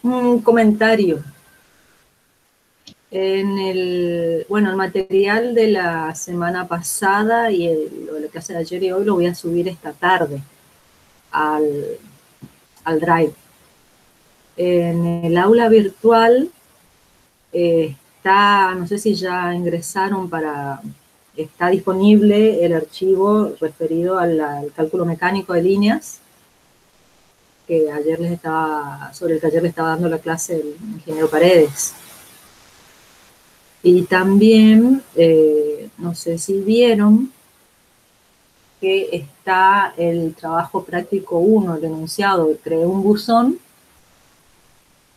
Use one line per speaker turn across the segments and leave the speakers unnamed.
Un comentario. El material de la semana pasada y lo de la clase de ayer y hoy lo voy a subir esta tarde al Drive. En el aula virtual está, no sé si ya ingresaron está disponible el archivo referido al cálculo mecánico de líneas, que sobre el que ayer le estaba dando la clase el ingeniero Paredes. Y también, no sé si vieron que está el trabajo práctico 1, el enunciado, creé un buzón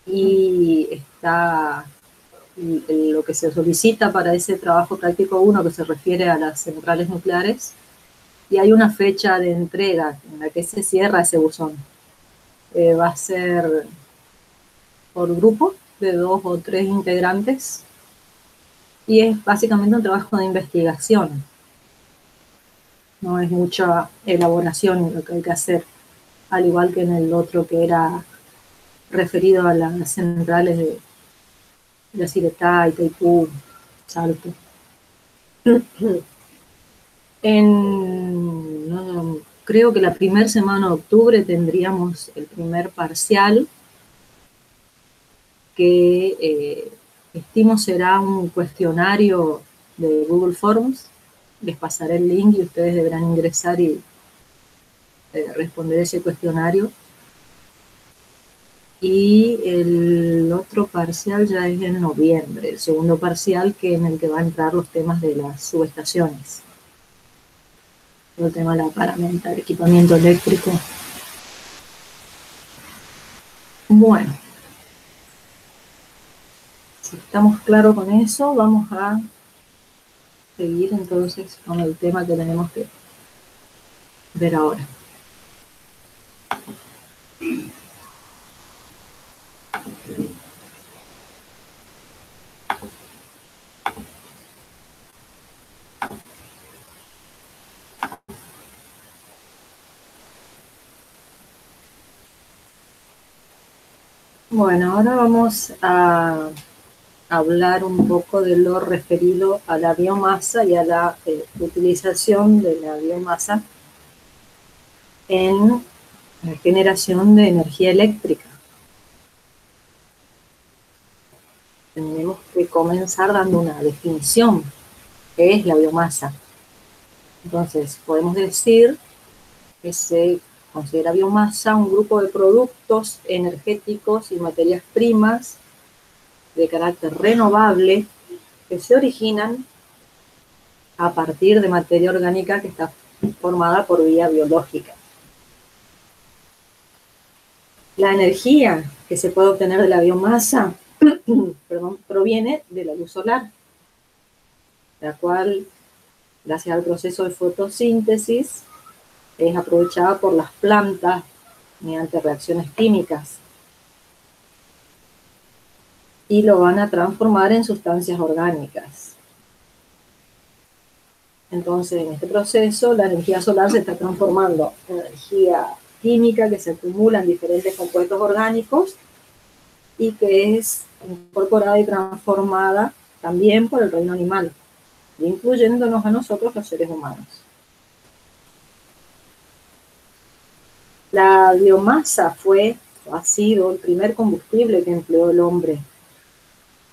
y está lo que se solicita para ese trabajo práctico 1 que se refiere a las centrales nucleares, y hay una fecha de entrega en la que se cierra ese buzón. Va a ser por grupo de 2 o 3 integrantes y es básicamente un trabajo de investigación. No es mucha elaboración lo que hay que hacer, al igual que en el otro que era referido a las centrales de Yacyretá, Itaipú, Salto. Creo que la primera semana de octubre tendríamos el primer parcial, que estimo será un cuestionario de Google Forms. Les pasaré el link y ustedes deberán ingresar y responder ese cuestionario. Y el otro parcial ya es en noviembre, el segundo parcial, en el que van a entrar los temas de las subestaciones. El tema de la paramenta, el equipamiento eléctrico. Bueno, si estamos claros con eso, vamos a seguir entonces con el tema que tenemos que ver ahora. Bueno, ahora vamos a hablar un poco de lo referido a la biomasa y a la utilización de la biomasa en la generación de energía eléctrica. Tenemos que comenzar dando una definición. ¿Qué es la biomasa? Entonces, podemos decir que se considera biomasa un grupo de productos energéticos y materias primas de carácter renovable que se originan a partir de materia orgánica que está formada por vía biológica. La energía que se puede obtener de la biomasa proviene de la luz solar, la cual, gracias al proceso de fotosíntesis, es aprovechada por las plantas mediante reacciones químicas y lo van a transformar en sustancias orgánicas. Entonces, en este proceso, la energía solar se está transformando en energía química que se acumula en diferentes compuestos orgánicos y que es incorporada y transformada también por el reino animal, incluyéndonos a nosotros los seres humanos. La biomasa ha sido el primer combustible que empleó el hombre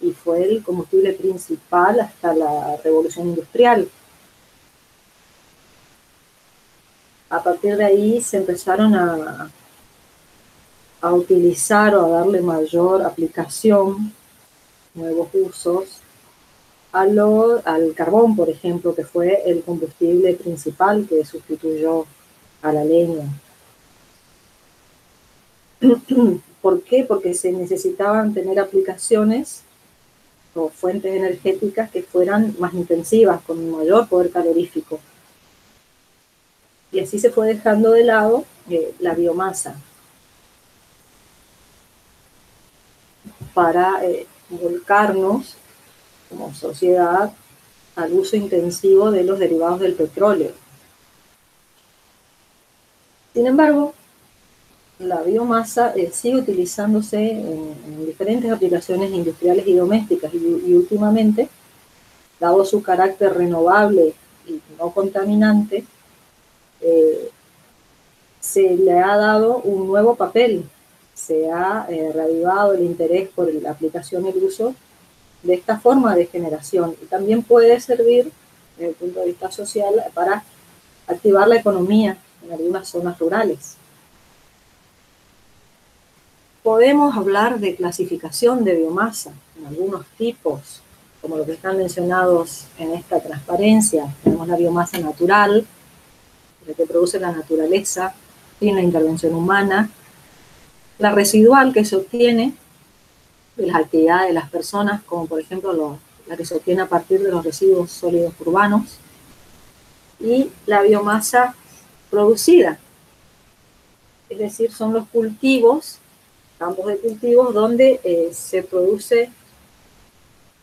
y fue el combustible principal hasta la Revolución Industrial. A partir de ahí se empezaron a utilizar o a darle mayor aplicación, nuevos usos, al carbón, por ejemplo, que fue el combustible principal que sustituyó a la leña. ¿Por qué? Porque se necesitaban tener aplicaciones o fuentes energéticas que fueran más intensivas, con un mayor poder calorífico. Y así se fue dejando de lado la biomasa para volcarnos como sociedad al uso intensivo de los derivados del petróleo. Sin embargo, la biomasa sigue utilizándose en diferentes aplicaciones industriales y domésticas y últimamente, dado su carácter renovable y no contaminante, se le ha dado un nuevo papel, se ha reavivado el interés por la aplicación y el uso de esta forma de generación. Y también puede servir, desde el punto de vista social, para activar la economía en algunas zonas rurales. Podemos hablar de clasificación de biomasa en algunos tipos, como los que están mencionados en esta transparencia. Tenemos la biomasa natural, la que produce la naturaleza sin la intervención humana, la residual, que se obtiene de las actividades de las personas, como por ejemplo la que se obtiene a partir de los residuos sólidos urbanos, y la biomasa producida, es decir, son los cultivos, campos de cultivos donde se produce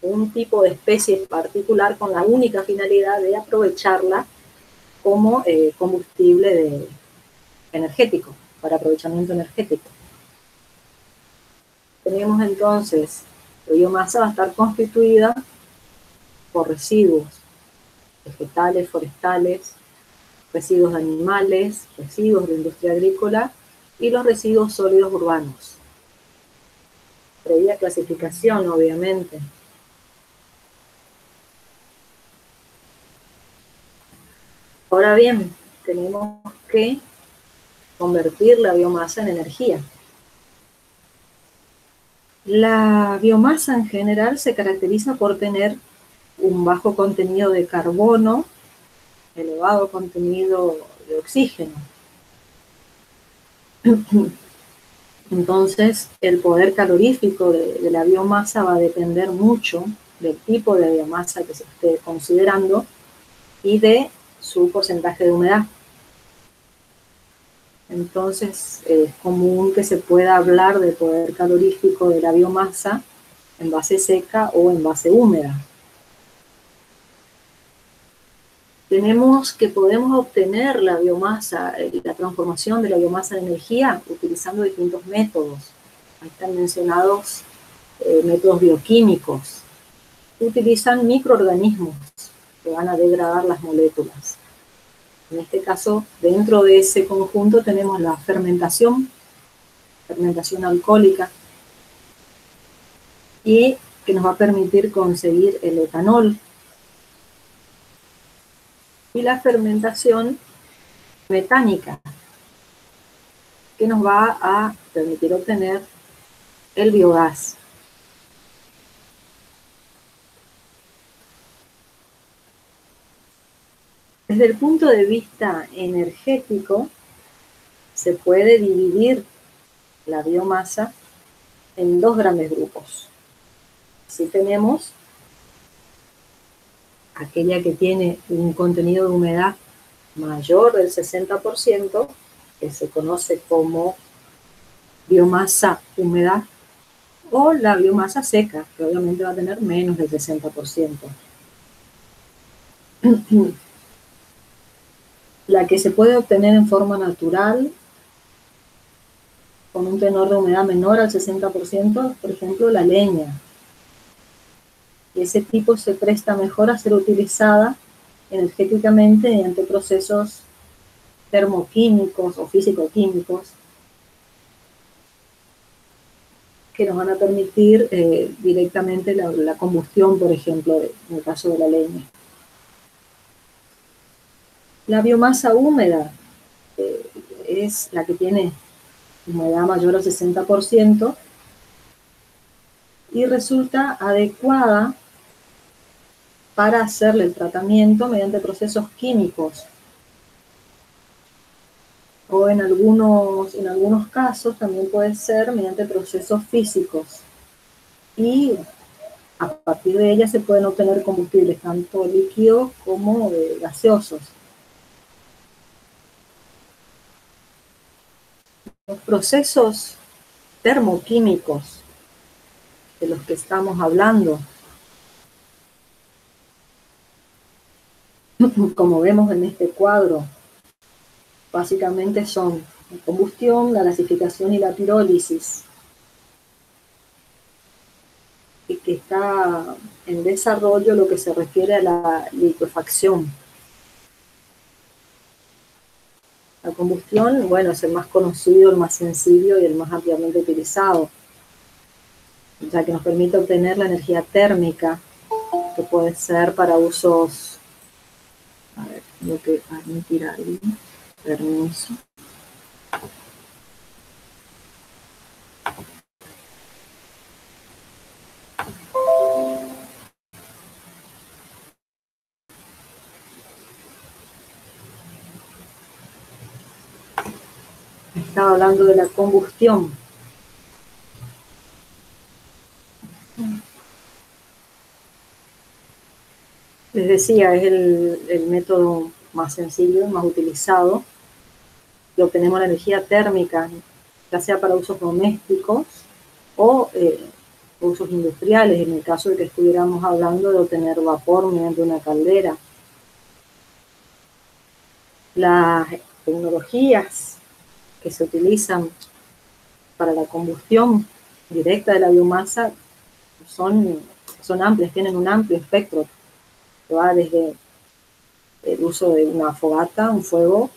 un tipo de especie particular con la única finalidad de aprovecharla como combustible energético, para aprovechamiento energético. Tenemos entonces, la biomasa va a estar constituida por residuos vegetales, forestales, residuos de animales, residuos de industria agrícola y los residuos sólidos urbanos. Previa clasificación, obviamente. Ahora bien, tenemos que convertir la biomasa en energía. La biomasa en general se caracteriza por tener un bajo contenido de carbono, elevado contenido de oxígeno. Entonces, el poder calorífico de la biomasa va a depender mucho del tipo de biomasa que se esté considerando y de su porcentaje de humedad. Entonces, es común que se pueda hablar del poder calorífico de la biomasa en base seca o en base húmeda. Tenemos que podemos obtener la biomasa, la transformación de la biomasa en energía utilizando distintos métodos. Ahí están mencionados métodos bioquímicos. Utilizan microorganismos que van a degradar las moléculas. En este caso, dentro de ese conjunto tenemos la fermentación alcohólica, y que nos va a permitir conseguir el etanol. Y la fermentación metánica, que nos va a permitir obtener el biogás. Desde el punto de vista energético, se puede dividir la biomasa en dos grandes grupos. Así tenemos aquella que tiene un contenido de humedad mayor del 60%, que se conoce como biomasa húmeda, o la biomasa seca, que obviamente va a tener menos del 60%. La que se puede obtener en forma natural, con un tenor de humedad menor al 60%, por ejemplo, la leña. Y ese tipo se presta mejor a ser utilizada energéticamente mediante procesos termoquímicos o físico-químicos que nos van a permitir directamente la combustión, por ejemplo, en el caso de la leña. La biomasa húmeda es la que tiene humedad mayor al 60% y resulta adecuada para hacerle el tratamiento mediante procesos químicos, o en algunos casos también puede ser mediante procesos físicos, y a partir de ella se pueden obtener combustibles tanto líquidos como gaseosos. Los procesos termoquímicos de los que estamos hablando, como vemos en este cuadro, básicamente son la combustión, la gasificación y la pirólisis, y que está en desarrollo lo que se refiere a la liquefacción. La combustión, bueno, es el más conocido, el más sencillo y el más ampliamente utilizado, ya que nos permite obtener la energía térmica, que puede ser para usos, a ver, tengo que admitir algo, permiso. Estaba hablando de la combustión. Les decía, es el método más sencillo, más utilizado, y obtenemos la energía térmica, ya sea para usos domésticos o usos industriales, en el caso de que estuviéramos hablando de obtener vapor mediante una caldera. Las tecnologías que se utilizan para la combustión directa de la biomasa son amplias, tienen un amplio espectro, que va desde el uso de una fogata, un fuego,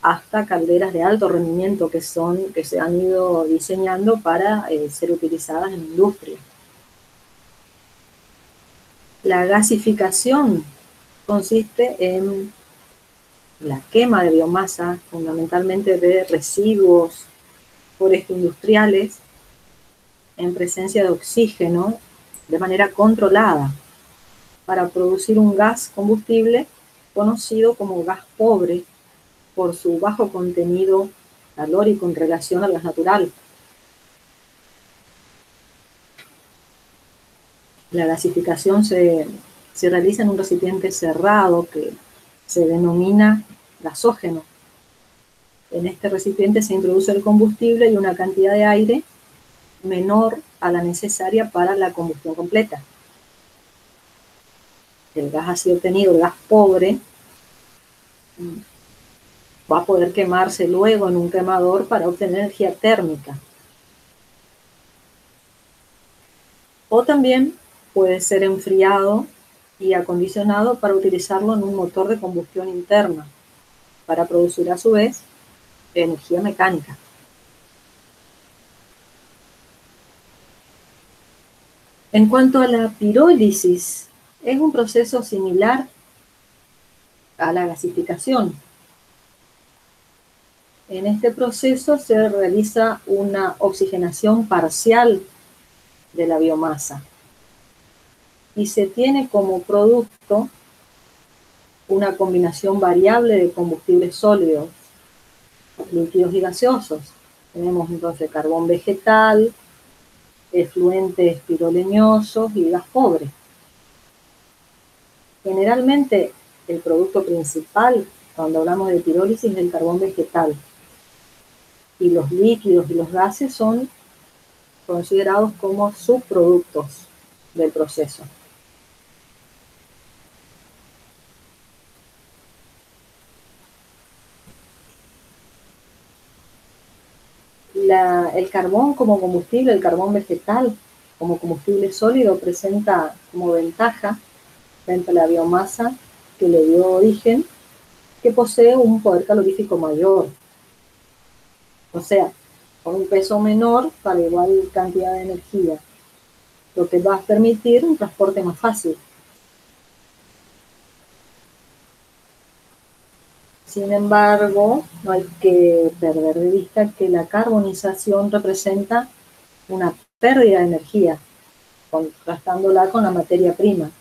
hasta calderas de alto rendimiento que se han ido diseñando para ser utilizadas en la industria. La gasificación consiste en la quema de biomasa, fundamentalmente de residuos forestindustriales, en presencia de oxígeno de manera controlada, para producir un gas combustible conocido como gas pobre por su bajo contenido calórico en relación al gas natural. La gasificación se realiza en un recipiente cerrado que se denomina gasógeno. En este recipiente se introduce el combustible y una cantidad de aire menor a la necesaria para la combustión completa. El gas así obtenido, el gas pobre, va a poder quemarse luego en un quemador para obtener energía térmica. O también puede ser enfriado y acondicionado para utilizarlo en un motor de combustión interna, para producir a su vez energía mecánica. En cuanto a la pirólisis, es un proceso similar a la gasificación. En este proceso se realiza una oxigenación parcial de la biomasa y se tiene como producto una combinación variable de combustibles sólidos, líquidos y gaseosos. Tenemos entonces carbón vegetal, efluentes piroleñosos y gas pobre. Generalmente el producto principal cuando hablamos de pirólisis es el carbón vegetal, y los líquidos y los gases son considerados como subproductos del proceso. El carbón como combustible, el carbón vegetal como combustible sólido, presenta como ventaja frente a la biomasa que le dio origen, que posee un poder calorífico mayor. O sea, con un peso menor para igual cantidad de energía, lo que va a permitir un transporte más fácil. Sin embargo, no hay que perder de vista que la carbonización representa una pérdida de energía, contrastándola con la materia prima,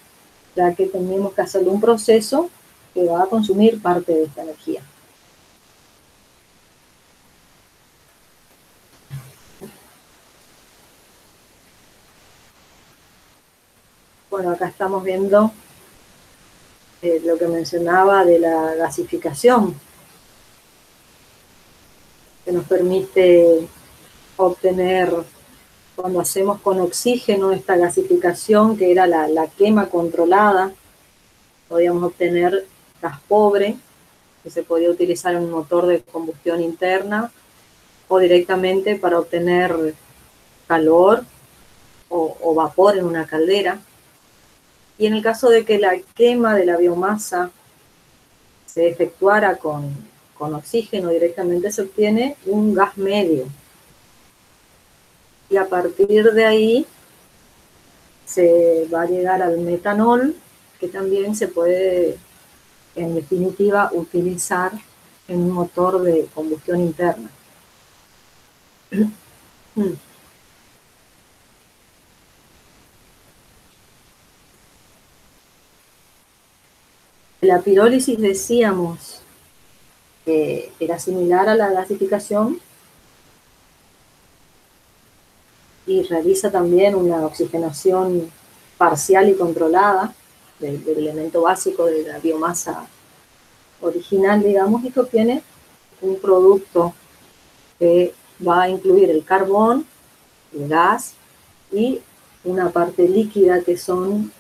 ya que tenemos que hacerle un proceso que va a consumir parte de esta energía. Bueno, acá estamos viendo lo que mencionaba de la gasificación, que nos permite obtener, cuando hacemos con oxígeno esta gasificación, que era la quema controlada, podíamos obtener gas pobre que se podía utilizar en un motor de combustión interna o directamente para obtener calor o vapor en una caldera. Y en el caso de que la quema de la biomasa se efectuara con oxígeno, directamente se obtiene un gas medio. Y a partir de ahí se va a llegar al metanol, que también se puede, en definitiva, utilizar en un motor de combustión interna. La pirólisis, decíamos, que era similar a la gasificación y realiza también una oxigenación parcial y controlada del elemento básico de la biomasa original, digamos, y que obtiene un producto que va a incluir el carbón, el gas y una parte líquida que son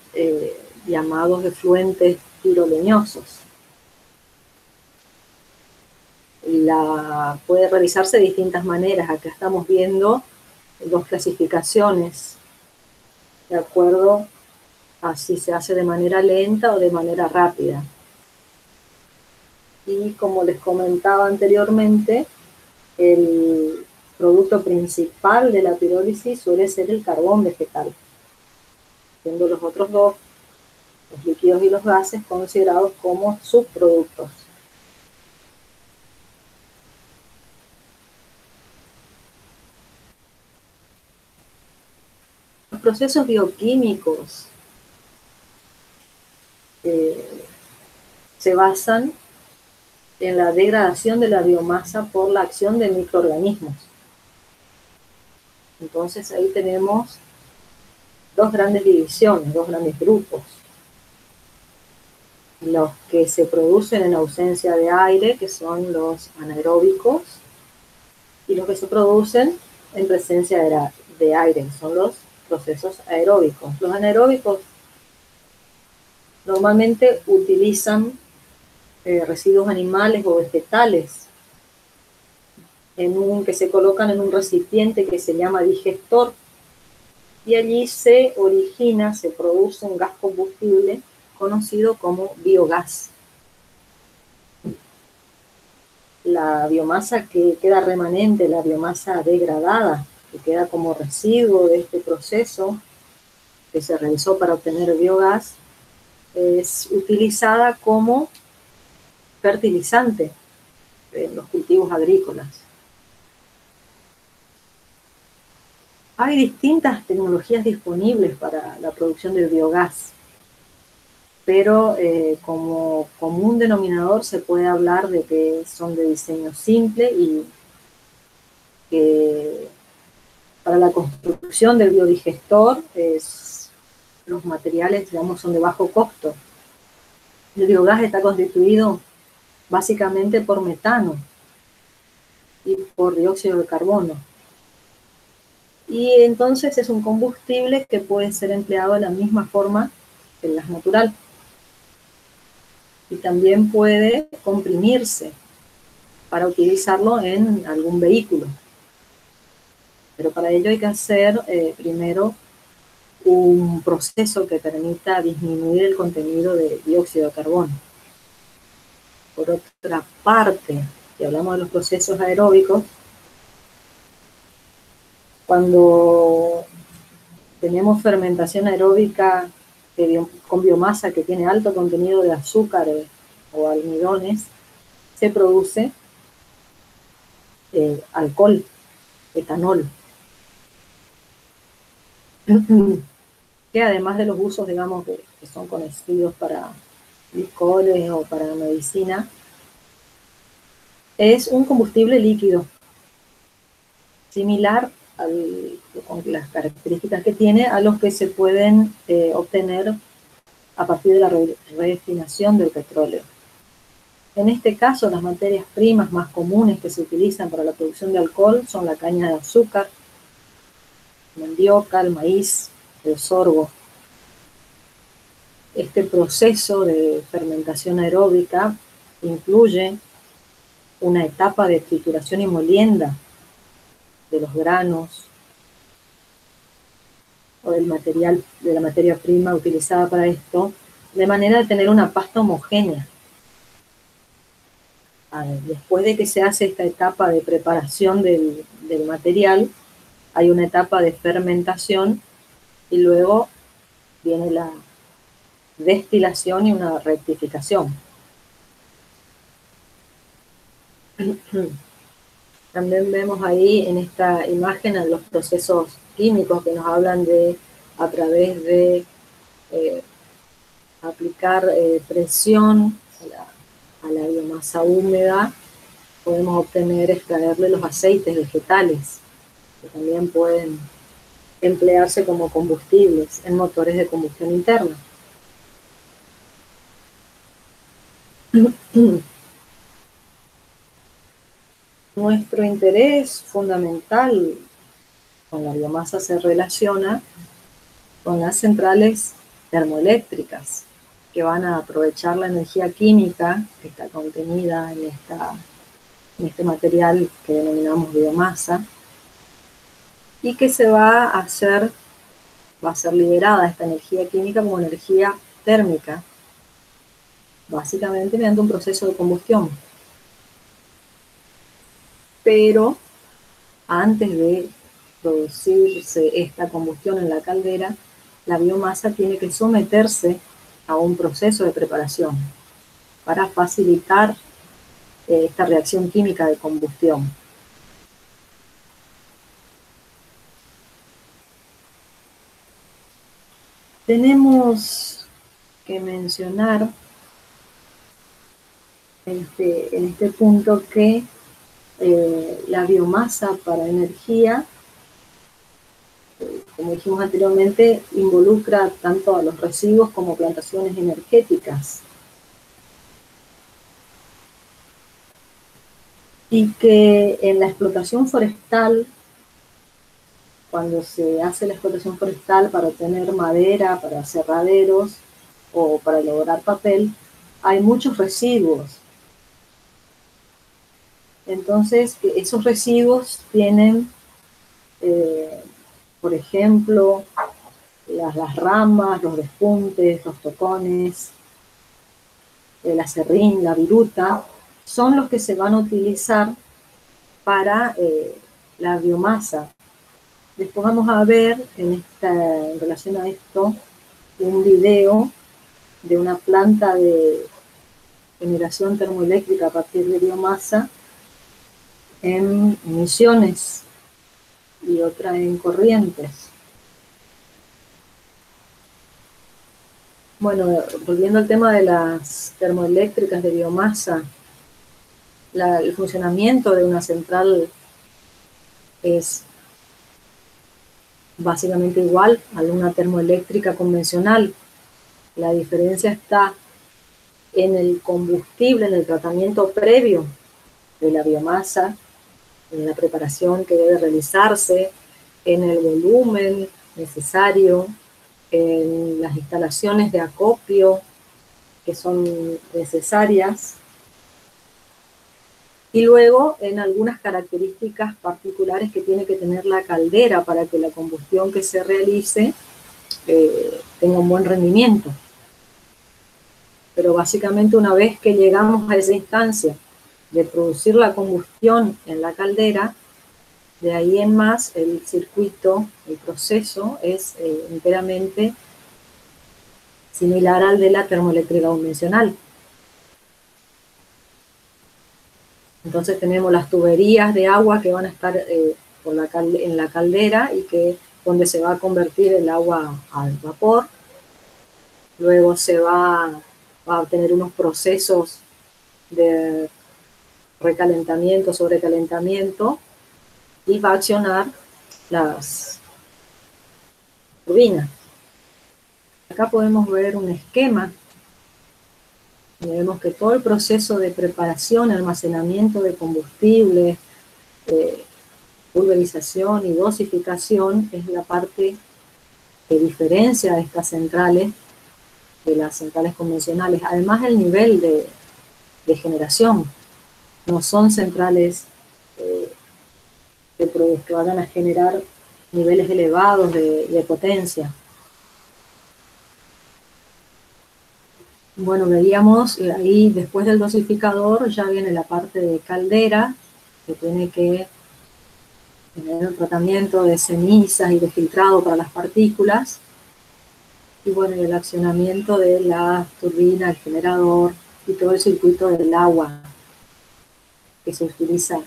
llamados efluentes piroleñosos. Puede realizarse de distintas maneras. Acá estamos viendo dos clasificaciones de acuerdo a si se hace de manera lenta o de manera rápida. Y como les comentaba anteriormente, el producto principal de la pirólisis suele ser el carbón vegetal, siendo los otros dos, los líquidos y los gases, considerados como subproductos. Los procesos bioquímicos se basan en la degradación de la biomasa por la acción de microorganismos. Entonces ahí tenemos dos grandes divisiones, dos grandes grupos. Los que se producen en ausencia de aire, que son los anaeróbicos, y los que se producen en presencia de aire, que son los procesos aeróbicos. Los anaeróbicos normalmente utilizan residuos animales o vegetales que se colocan en un recipiente que se llama digestor, y allí se produce un gas combustible conocido como biogás. La biomasa que queda remanente, la biomasa degradada, que queda como residuo de este proceso que se realizó para obtener biogás, es utilizada como fertilizante en los cultivos agrícolas. Hay distintas tecnologías disponibles para la producción del biogás, pero como común denominador se puede hablar de que son de diseño simple y que para la construcción del biodigestor los materiales, digamos, son de bajo costo. El biogás está constituido básicamente por metano y por dióxido de carbono. Y entonces es un combustible que puede ser empleado de la misma forma que el gas natural. Y también puede comprimirse para utilizarlo en algún vehículo. Pero para ello hay que hacer primero un proceso que permita disminuir el contenido de dióxido de carbono. Por otra parte, si hablamos de los procesos aeróbicos, cuando tenemos fermentación aeróbica con biomasa que tiene alto contenido de azúcares o almidones, se produce alcohol, etanol, que además de los usos, digamos, que son conocidos para licores o para medicina, es un combustible líquido, similar con las características que tiene a los que se pueden obtener a partir de la refinación del petróleo. En este caso, las materias primas más comunes que se utilizan para la producción de alcohol son la caña de azúcar, mandioca, el maíz, el sorgo. Este proceso de fermentación aeróbica incluye una etapa de trituración y molienda de los granos o del material, de la materia prima utilizada para esto, de manera de tener una pasta homogénea. Después de que se hace esta etapa de preparación del material, hay una etapa de fermentación y luego viene la destilación y una rectificación. También vemos ahí en esta imagen los procesos químicos que nos hablan de, a través de aplicar presión a la biomasa húmeda, podemos obtener, extraerle los aceites vegetales, que también pueden emplearse como combustibles en motores de combustión interna. Nuestro interés fundamental con la biomasa se relaciona con las centrales termoeléctricas, que van a aprovechar la energía química que está contenida en este material que denominamos biomasa, y que va a ser liberada esta energía química como energía térmica, básicamente mediante un proceso de combustión. Pero antes de producirse esta combustión en la caldera, la biomasa tiene que someterse a un proceso de preparación para facilitar esta reacción química de combustión. Tenemos que mencionar en este punto que la biomasa para energía, como dijimos anteriormente, involucra tanto a los residuos como plantaciones energéticas. Y que en la explotación forestal, cuando se hace la explotación forestal para obtener madera, para aserraderos o para elaborar papel, hay muchos residuos. Entonces, esos residuos tienen, por ejemplo, las ramas, los despuntes, los tocones, el aserrín, la viruta, son los que se van a utilizar para la biomasa. Después vamos a ver en relación a esto un video de una planta de generación termoeléctrica a partir de biomasa en Misiones y otra en Corrientes. Bueno, volviendo al tema de las termoeléctricas de biomasa, el funcionamiento de una central es básicamente igual a una termoeléctrica convencional. La diferencia está en el combustible, en el tratamiento previo de la biomasa, en la preparación que debe realizarse, en el volumen necesario, en las instalaciones de acopio que son necesarias, y luego en algunas características particulares que tiene que tener la caldera para que la combustión que se realice tenga un buen rendimiento. Pero básicamente una vez que llegamos a esa instancia de producir la combustión en la caldera, de ahí en más el circuito, el proceso es enteramente similar al de la termoeléctrica convencional. Entonces tenemos las tuberías de agua que van a estar en la caldera y donde se va a convertir el agua al vapor. Luego se va a obtener unos procesos de recalentamiento, sobrecalentamiento, y va a accionar las turbinas. Acá podemos ver un esquema. Vemos que todo el proceso de preparación, almacenamiento de combustible, pulverización y dosificación es la parte que diferencia a estas centrales de las centrales convencionales. Además, el nivel de de generación. No son centrales que vayan a generar niveles elevados de potencia. Bueno, veíamos ahí después del dosificador ya viene la parte de caldera, que tiene que tener el tratamiento de cenizas y de filtrado para las partículas. Y bueno, el accionamiento de la turbina, el generador y todo el circuito del agua que se utiliza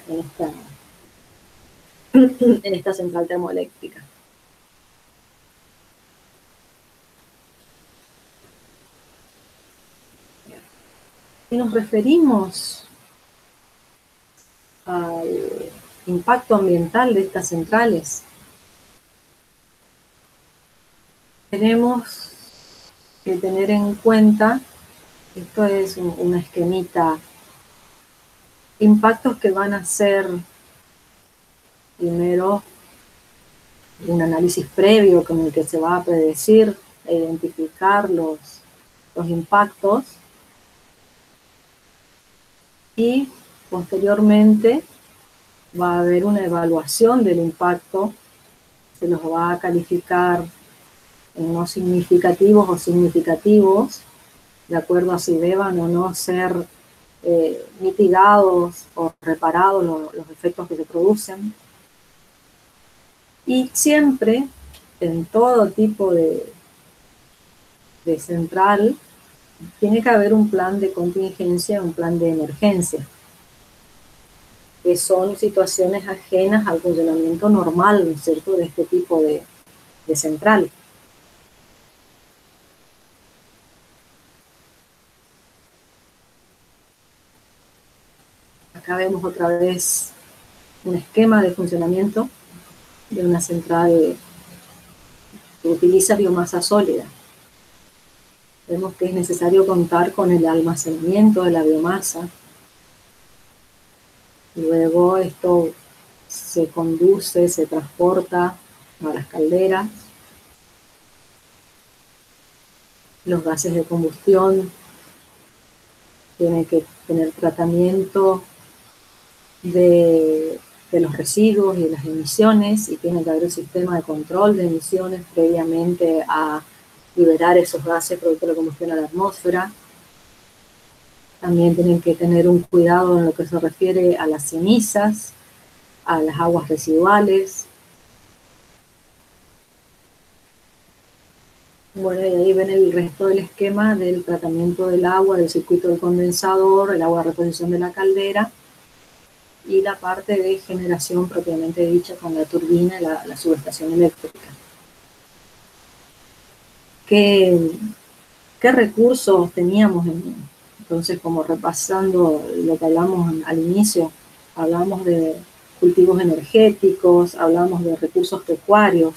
en esta central termoeléctrica. Si nos referimos al impacto ambiental de estas centrales, tenemos que tener en cuenta, esto es una esquemita, impactos que van a ser primero un análisis previo con el que se va a predecir e identificar los impactos, y posteriormente va a haber una evaluación del impacto, se los va a calificar en no significativos o significativos, de acuerdo a si deban o no ser mitigados o reparados los efectos que se producen. Y siempre, en todo tipo de central, tiene que haber un plan de contingencia, un plan de emergencia, que son situaciones ajenas al funcionamiento normal, ¿no es cierto?, de este tipo de central. Acá vemos otra vez un esquema de funcionamiento de una central que utiliza biomasa sólida. Vemos que es necesario contar con el almacenamiento de la biomasa. Luego esto se conduce, se transporta a las calderas. Los gases de combustión tienen que tener tratamiento de los residuos y de las emisiones, y tiene que haber un sistema de control de emisiones previamente a liberar esos gases producto de la combustión a la atmósfera. También tienen que tener un cuidado en lo que se refiere a las cenizas, a las aguas residuales. Bueno, y ahí ven el resto del esquema del tratamiento del agua, del circuito del condensador, el agua de reposición de la caldera, y la parte de generación propiamente dicha con la turbina y la subestación eléctrica. ¿Qué recursos teníamos? Entonces, como repasando lo que hablamos al inicio, hablamos de cultivos energéticos, hablamos de recursos pecuarios.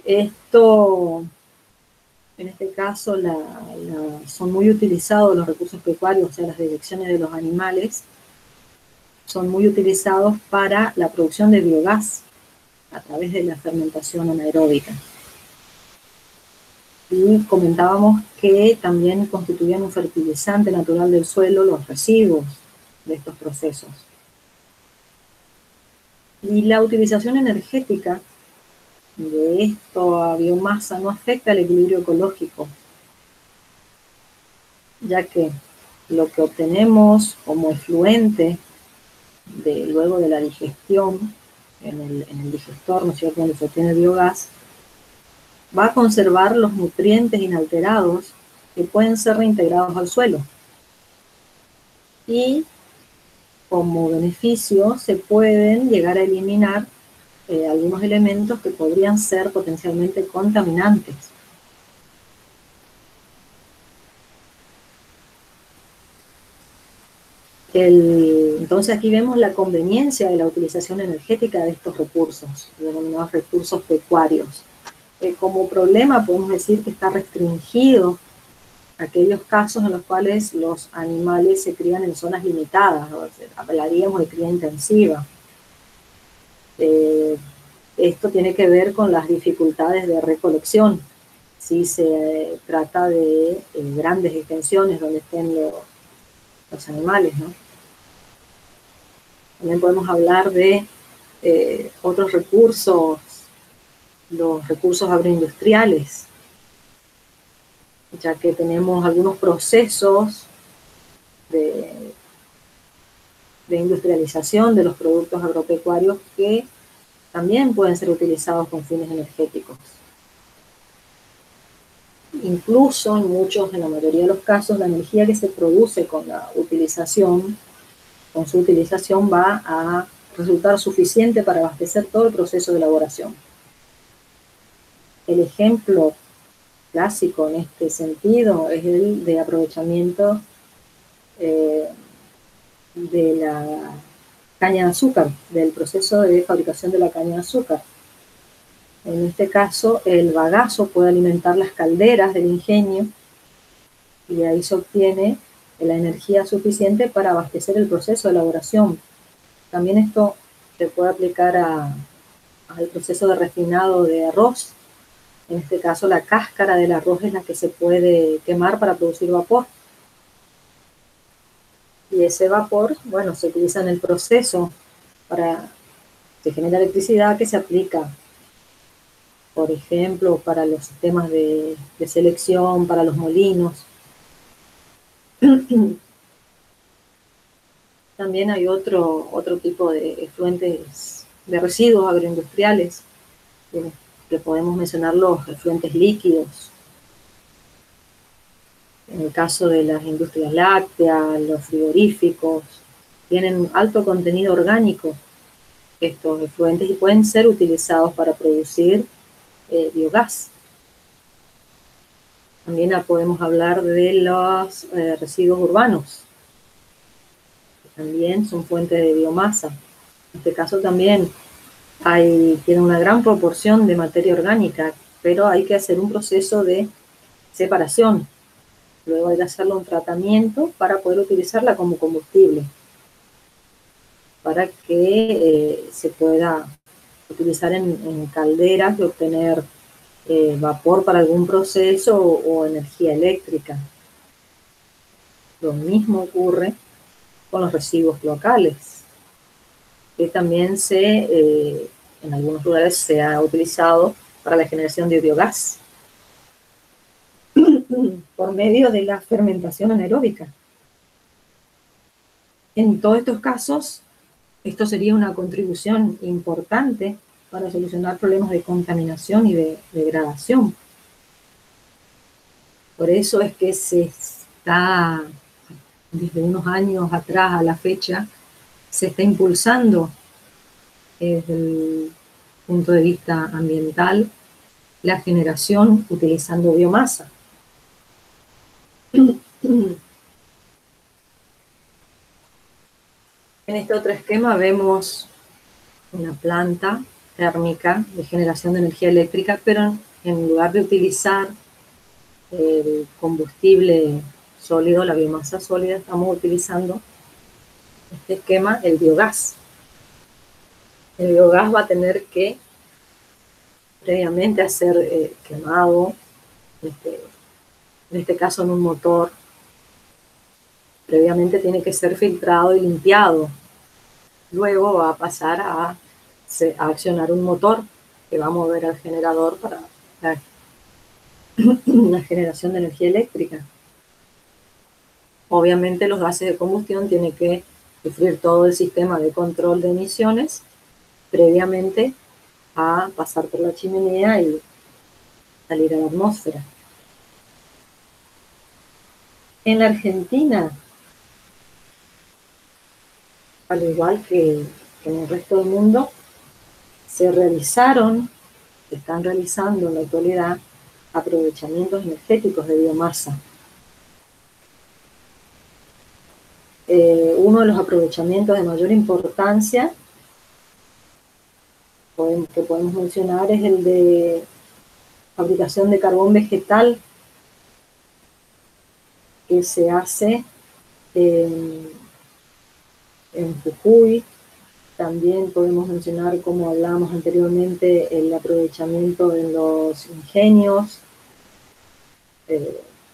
Esto, en este caso, son muy utilizados los recursos pecuarios, o sea, las deyecciones de los animales, son muy utilizados para la producción de biogás a través de la fermentación anaeróbica. Y comentábamos que también constituían un fertilizante natural del suelo los residuos de estos procesos. Y la utilización energética de esta biomasa no afecta al equilibrio ecológico, ya que lo que obtenemos como efluente luego de la digestión en el digestor, ¿no es cierto?, donde se obtiene el biogás, va a conservar los nutrientes inalterados que pueden ser reintegrados al suelo. Y como beneficio se pueden llegar a eliminar algunos elementos que podrían ser potencialmente contaminantes. Entonces aquí vemos la conveniencia de la utilización energética de estos recursos, denominados recursos pecuarios. Como problema podemos decir que está restringido aquellos casos en los cuales los animales se crían en zonas limitadas, ¿no? Hablaríamos de cría intensiva. Esto tiene que ver con las dificultades de recolección. Si se trata de grandes extensiones donde estén los animales, ¿no? También podemos hablar de otros recursos, los recursos agroindustriales, ya que tenemos algunos procesos de industrialización de los productos agropecuarios que también pueden ser utilizados con fines energéticos. Incluso en la mayoría de los casos, la energía que se produce con su utilización va a resultar suficiente para abastecer todo el proceso de elaboración. El ejemplo clásico en este sentido es el de aprovechamiento de la caña de azúcar, del proceso de fabricación de la caña de azúcar. En este caso, el bagazo puede alimentar las calderas del ingenio y ahí se obtiene la energía suficiente para abastecer el proceso de elaboración. También esto se puede aplicar al proceso de refinado de arroz. En este caso, la cáscara del arroz es la que se puede quemar para producir vapor. Y ese vapor, bueno, se utiliza en el proceso se genera electricidad que se aplica, por ejemplo, para los sistemas de selección, para los molinos. También hay otro tipo de efluentes de residuos agroindustriales, que podemos mencionar los efluentes líquidos. En el caso de las industrias lácteas, los frigoríficos, tienen alto contenido orgánico estos efluentes y pueden ser utilizados para producir biogás. También podemos hablar de los residuos urbanos, que también son fuentes de biomasa. En este caso también tiene una gran proporción de materia orgánica, pero hay que hacer un proceso de separación. Luego hay que hacerle un tratamiento para poder utilizarla como combustible, para que se pueda utilizar en calderas y obtener vapor para algún proceso o energía eléctrica. Lo mismo ocurre con los residuos locales, que también en algunos lugares se ha utilizado para la generación de biogás por medio de la fermentación anaeróbica. En todos estos casos, esto sería una contribución importante para solucionar problemas de contaminación y de degradación. Por eso es que desde unos años atrás a la fecha, se está impulsando desde el punto de vista ambiental la generación utilizando biomasa. En este otro esquema vemos una planta térmica de generación de energía eléctrica, pero en lugar de utilizar el combustible sólido, la biomasa sólida, estamos utilizando este esquema, el biogás. El biogás va a tener que previamente ser quemado, en este caso en un motor. Previamente tiene que ser filtrado y limpiado. Luego va a pasar a accionar un motor que va a mover al generador para la generación de energía eléctrica. Obviamente los gases de combustión tienen que sufrir todo el sistema de control de emisiones previamente a pasar por la chimenea y salir a la atmósfera. En la Argentina, al igual que en el resto del mundo, se están realizando en la actualidad aprovechamientos energéticos de biomasa. Uno de los aprovechamientos de mayor importancia que podemos mencionar es el de fabricación de carbón vegetal, que se hace en Jujuy. También podemos mencionar, como hablábamos anteriormente, el aprovechamiento en los ingenios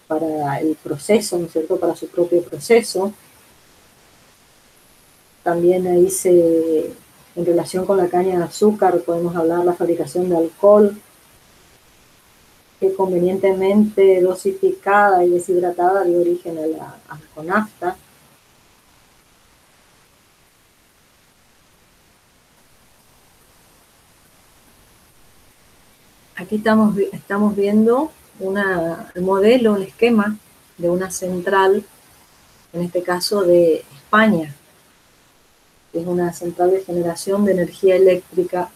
para el proceso, ¿no es cierto?, para su propio proceso. También ahí en relación con la caña de azúcar, podemos hablar de la fabricación de alcohol, que convenientemente dosificada y deshidratada dio origen a la nafta. Aquí estamos viendo el modelo, un esquema de una central, en este caso de España. Es una central de generación de energía eléctrica.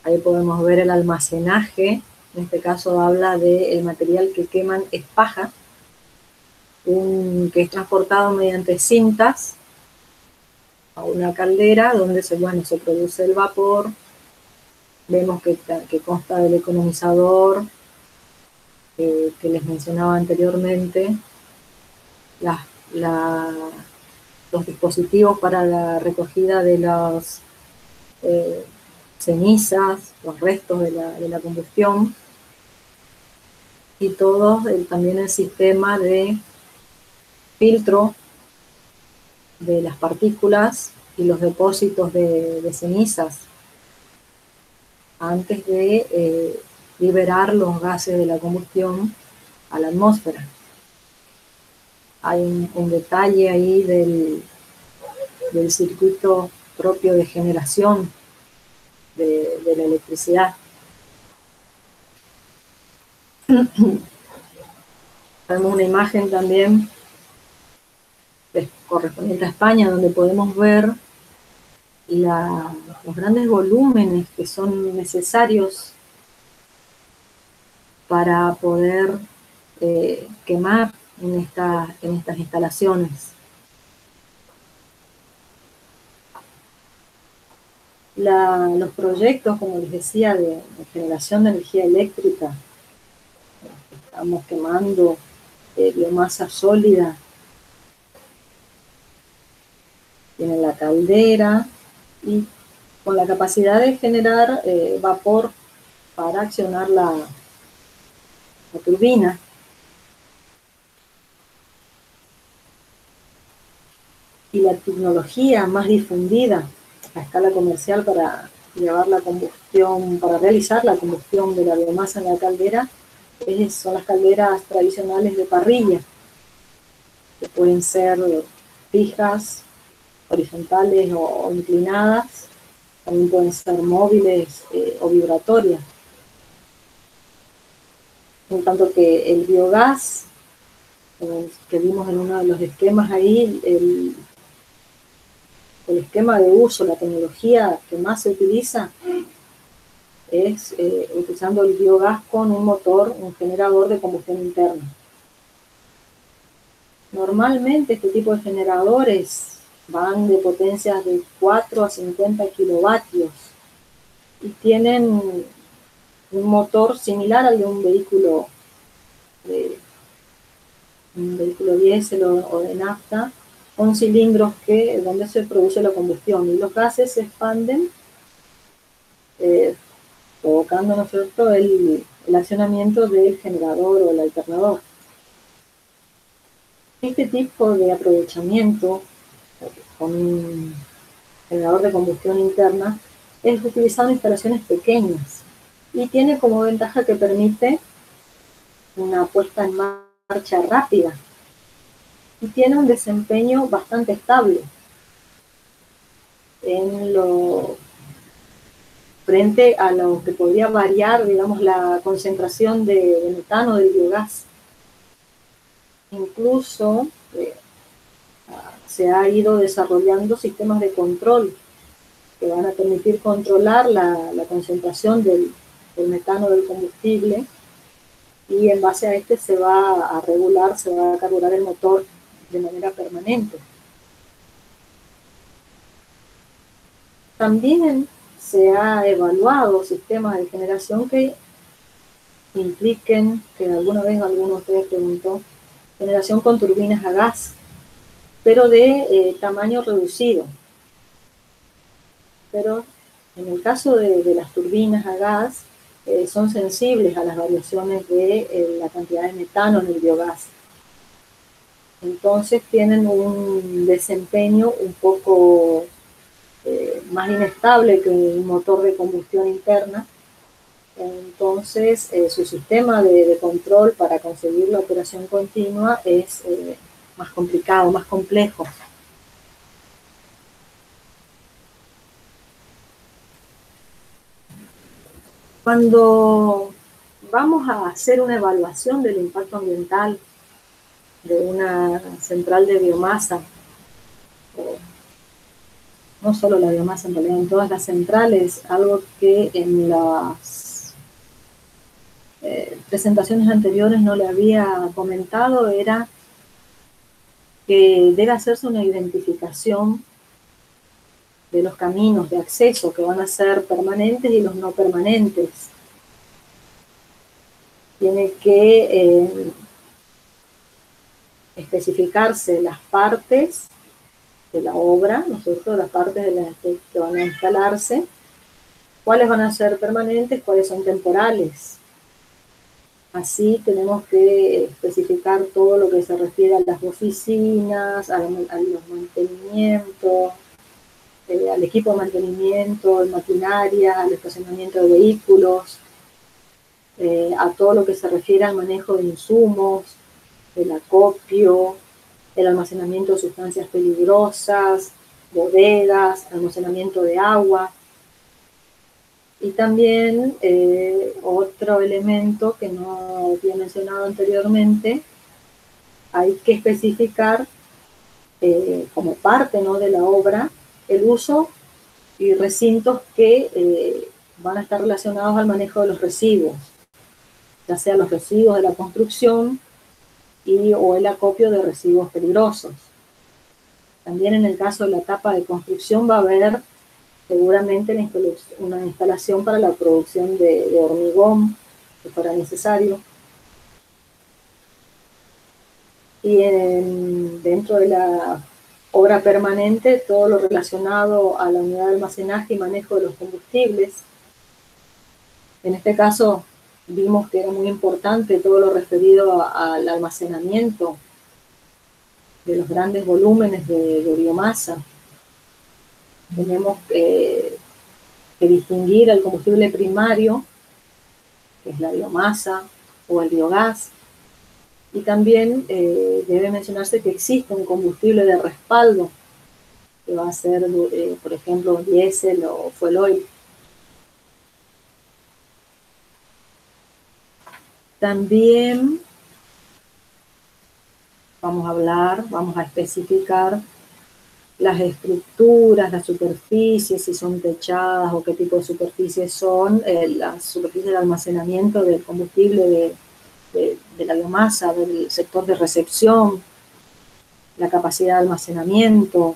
Ahí podemos ver el almacenaje. En este caso habla del material que queman es paja, que es transportado mediante cintas a una caldera donde se produce el vapor. Vemos que consta del economizador que les mencionaba anteriormente, los dispositivos para la recogida de las cenizas, los restos de la combustión, y también el sistema de filtro de las partículas y los depósitos de cenizas antes de liberar los gases de la combustión a la atmósfera. Hay un detalle ahí del circuito propio de generación de la electricidad. Tenemos una imagen también correspondiente a España, donde podemos ver los grandes volúmenes que son necesarios para poder quemar en estas instalaciones. Los proyectos, como les decía, de generación de energía eléctrica, estamos quemando biomasa sólida, tienen la caldera y con la capacidad de generar vapor para accionar la turbina. Y la tecnología más difundida a escala comercial para llevar la combustión, para realizar la combustión de la biomasa en la caldera, son las calderas tradicionales de parrilla, que pueden ser fijas, horizontales o inclinadas, también pueden ser móviles o vibratorias. En tanto que el biogás, que vimos en uno de los esquemas ahí, el esquema de uso, la tecnología que más se utiliza es utilizando el biogás con un motor, un generador de combustión interna. Normalmente este tipo de generadores van de potencias de 4 a 50 kilovatios y tienen un motor similar al de un vehículo diésel o de nafta, con cilindros donde se produce la combustión, y los gases se expanden provocando, ¿no es cierto?, el accionamiento del generador o el alternador. Este tipo de aprovechamiento con un generador de combustión interna es utilizado en instalaciones pequeñas y tiene como ventaja que permite una puesta en marcha rápida y tiene un desempeño bastante estable frente a lo que podría variar, digamos, la concentración de metano del biogás. Incluso se ha ido desarrollando sistemas de control que van a permitir controlar la concentración del metano del combustible, y en base a este se va a regular, se va a carburar el motor de manera permanente. También se ha evaluado sistemas de generación que impliquen, que alguna vez alguno de ustedes preguntó, generación con turbinas a gas, pero de tamaño reducido. Pero en el caso de las turbinas a gas, son sensibles a las variaciones de la cantidad de metano en el biogás. Entonces tienen un desempeño un poco más inestable que un motor de combustión interna. Entonces, su sistema de control para conseguir la operación continua es más complicado, más complejo. Cuando vamos a hacer una evaluación del impacto ambiental de una central de biomasa, no solo la biomasa, en realidad en todas las centrales, algo que en las presentaciones anteriores no le había comentado era que debe hacerse una identificación de los caminos de acceso que van a ser permanentes y los no permanentes. Tiene que especificarse las partes de la obra, ¿no es cierto?, las partes de las que van a instalarse, cuáles van a ser permanentes, cuáles son temporales. Así tenemos que especificar todo lo que se refiere a las oficinas, a los mantenimientos, al equipo de mantenimiento, de maquinaria, al estacionamiento de vehículos, a todo lo que se refiere al manejo de insumos, el acopio, el almacenamiento de sustancias peligrosas, bodegas, almacenamiento de agua. Y también otro elemento que no había mencionado anteriormente, hay que especificar como parte, ¿no?, de la obra el uso y recintos que van a estar relacionados al manejo de los residuos, ya sea los residuos de la construcción o el acopio de residuos peligrosos. También en el caso de la etapa de construcción va a haber seguramente una instalación para la producción de hormigón, que fuera necesario. Y dentro de la obra permanente, todo lo relacionado a la unidad de almacenaje y manejo de los combustibles. En este caso, vimos que era muy importante todo lo referido al almacenamiento de los grandes volúmenes de biomasa. Tenemos que distinguir el combustible primario, que es la biomasa o el biogás, y también debe mencionarse que existe un combustible de respaldo, que va a ser, por ejemplo, diésel o fuel oil. También vamos a especificar las estructuras, las superficies, si son techadas o qué tipo de superficies son, las superficies de almacenamiento del combustible de la biomasa, del sector de recepción, la capacidad de almacenamiento,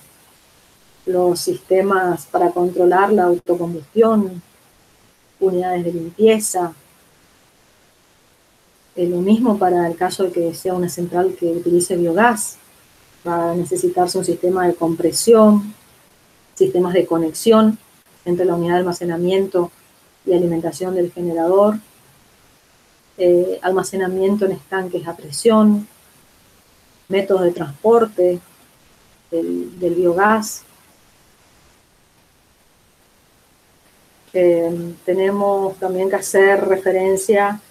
los sistemas para controlar la autocombustión, unidades de limpieza. Lo mismo para el caso de que sea una central que utilice biogás. Va a necesitarse un sistema de compresión, sistemas de conexión entre la unidad de almacenamiento y alimentación del generador, almacenamiento en estanques a presión, métodos de transporte del biogás. Tenemos también que hacer referencia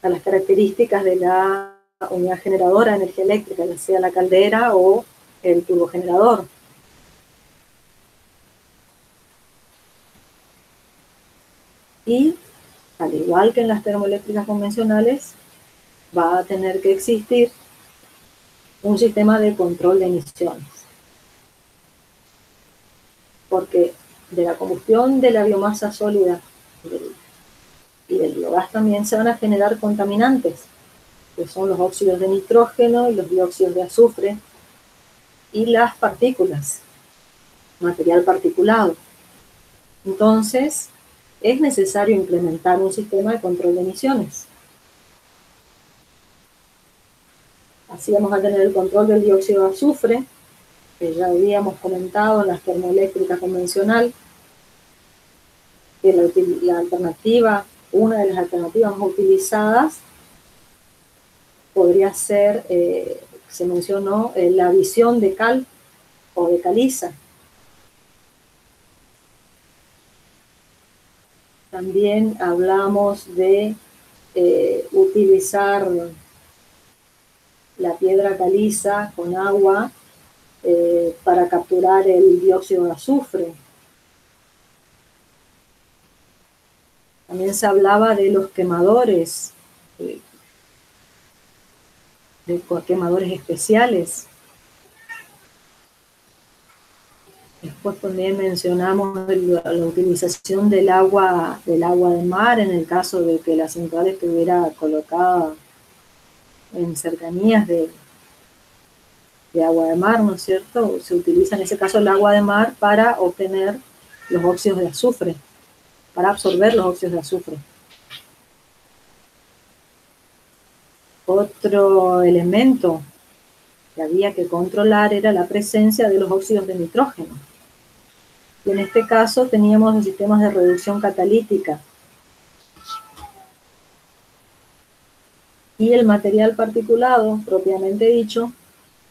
a las características de la unidad generadora de energía eléctrica, ya sea la caldera o el turbogenerador. Y, al igual que en las termoeléctricas convencionales, va a tener que existir un sistema de control de emisiones. Porque de la combustión de la biomasa sólida y del biogás también se van a generar contaminantes, que son los óxidos de nitrógeno y los dióxidos de azufre y las partículas, material particulado. Entonces, es necesario implementar un sistema de control de emisiones. Así vamos a tener el control del dióxido de azufre, que ya habíamos comentado en las termoeléctricas convencional, que una de las alternativas más utilizadas podría ser, se mencionó, la visión de cal o de caliza. También hablamos de utilizar la piedra caliza con agua para capturar el dióxido de azufre. También se hablaba de los quemadores, de quemadores especiales. Después también mencionamos la utilización del agua de mar en el caso de que la central estuviera colocada en cercanías de agua de mar, ¿no es cierto? Se utiliza en ese caso el agua de mar para obtener los óxidos de azufre, para absorber los óxidos de azufre. Otro elemento que había que controlar era la presencia de los óxidos de nitrógeno. Y en este caso teníamos los sistemas de reducción catalítica. Y el material particulado, propiamente dicho,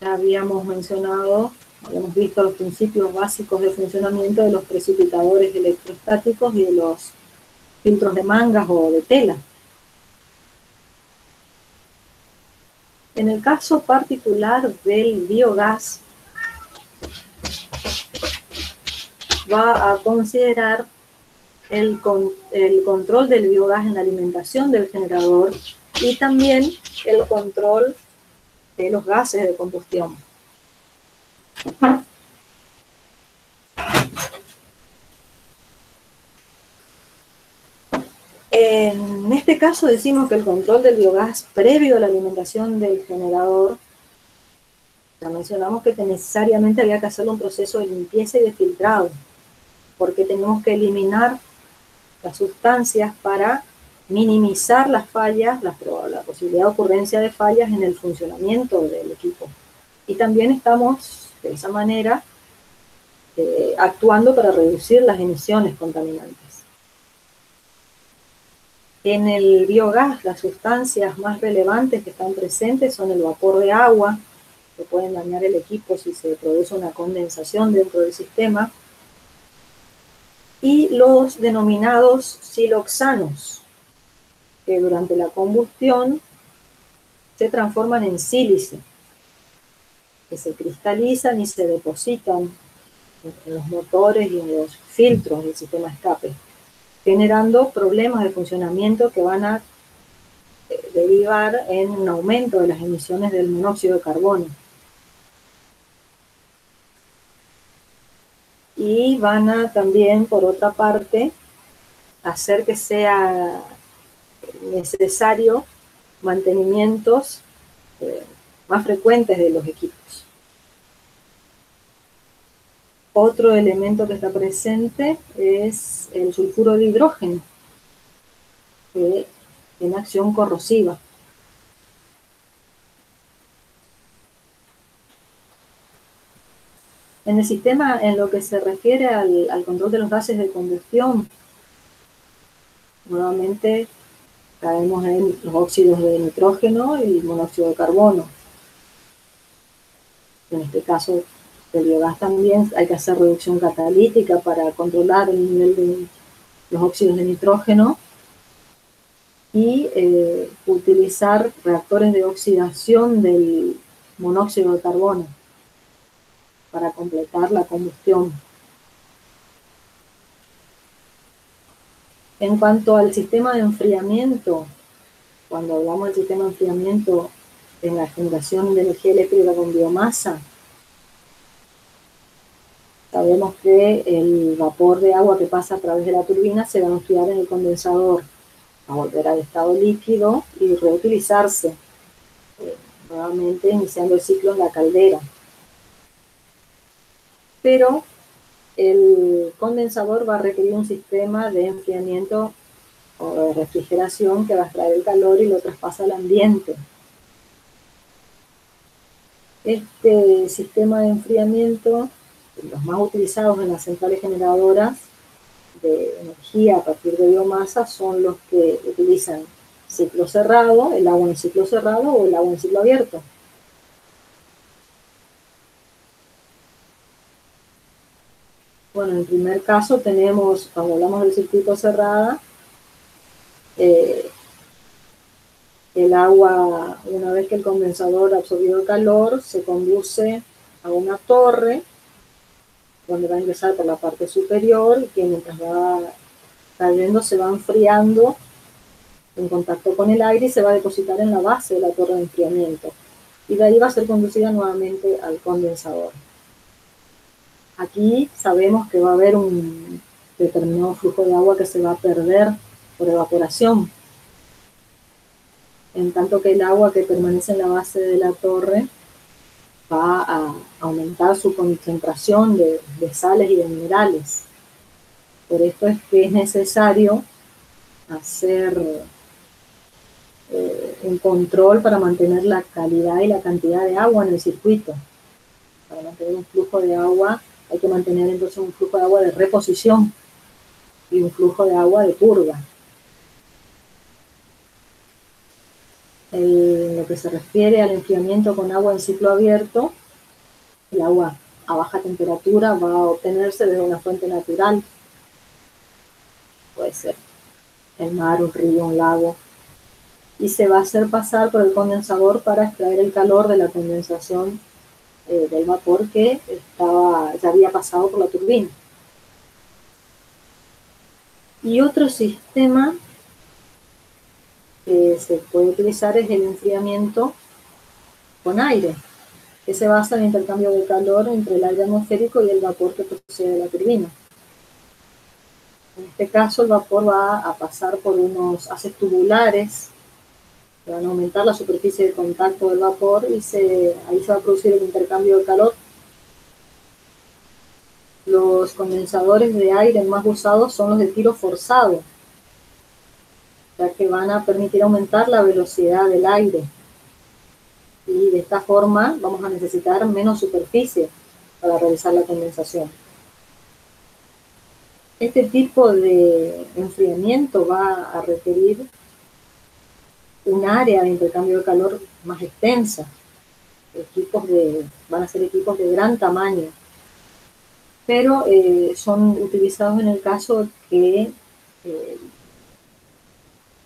ya habíamos mencionado, habíamos visto los principios básicos de funcionamiento de los precipitadores electrostáticos y de los filtros de mangas o de tela. En el caso particular del biogás, va a considerar el control del biogás en la alimentación del generador y también el control de los gases de combustión. En este caso decimos que el control del biogás previo a la alimentación del generador, ya mencionamos que necesariamente había que hacer un proceso de limpieza y de filtrado, porque tenemos que eliminar las sustancias para minimizar las fallas, la posibilidad de ocurrencia de fallas en el funcionamiento del equipo. Y también estamos, de esa manera, actuando para reducir las emisiones contaminantes. En el biogás, las sustancias más relevantes que están presentes son el vapor de agua, que pueden dañar el equipo si se produce una condensación dentro del sistema, y los denominados siloxanos, que durante la combustión se transforman en sílice, que se cristalizan y se depositan en los motores y en los filtros del sistema escape, generando problemas de funcionamiento que van a derivar en un aumento de las emisiones del monóxido de carbono. Y van a también, por otra parte, hacer que sea necesario mantenimientos más frecuentes de los equipos. Otro elemento que está presente es el sulfuro de hidrógeno, que tiene acción corrosiva. En el sistema, en lo que se refiere al control de los gases de combustión, nuevamente caemos en los óxidos de nitrógeno y monóxido de carbono. En este caso del biogás también hay que hacer reducción catalítica para controlar el nivel de los óxidos de nitrógeno y utilizar reactores de oxidación del monóxido de carbono para completar la combustión. En cuanto al sistema de enfriamiento, cuando hablamos del sistema de enfriamiento en la generación de energía eléctrica con biomasa, sabemos que el vapor de agua que pasa a través de la turbina se va a enfriar en el condensador, va a volver al estado líquido y reutilizarse, nuevamente iniciando el ciclo en la caldera. Pero el condensador va a requerir un sistema de enfriamiento o de refrigeración que va a extraer el calor y lo traspasa al ambiente. Este sistema de enfriamiento, los más utilizados en las centrales generadoras de energía a partir de biomasa, son los que utilizan ciclo cerrado, el agua en ciclo cerrado o el agua en ciclo abierto. Bueno, en el primer caso tenemos, cuando hablamos del circuito cerrado, el agua, una vez que el condensador ha absorbido el calor, se conduce a una torre, donde va a ingresar por la parte superior, y que mientras va cayendo se va enfriando en contacto con el aire y se va a depositar en la base de la torre de enfriamiento. Y de ahí va a ser conducida nuevamente al condensador. Aquí sabemos que va a haber un determinado flujo de agua que se va a perder por evaporación, en tanto que el agua que permanece en la base de la torre va a aumentar su concentración de sales y de minerales. Por esto es que es necesario hacer un control para mantener la calidad y la cantidad de agua en el circuito. Para mantener un flujo de agua hay que mantener entonces un flujo de agua de reposición y un flujo de agua de purga. En lo que se refiere al enfriamiento con agua en ciclo abierto, el agua a baja temperatura va a obtenerse desde una fuente natural. Puede ser el mar, un río, un lago. Y se va a hacer pasar por el condensador para extraer el calor de la condensación del vapor que ya había pasado por la turbina. Y otro sistema que se puede utilizar es el enfriamiento con aire, que se basa en el intercambio de calor entre el aire atmosférico y el vapor que procede de la turbina. En este caso, el vapor va a pasar por unos haces tubulares que van a aumentar la superficie de contacto del vapor y ahí se va a producir el intercambio de calor. Los condensadores de aire más usados son los de tiro forzado, ya que van a permitir aumentar la velocidad del aire. Y de esta forma vamos a necesitar menos superficie para realizar la condensación. Este tipo de enfriamiento va a requerir un área de intercambio de calor más extensa. Van a ser equipos de gran tamaño, pero son utilizados en el caso que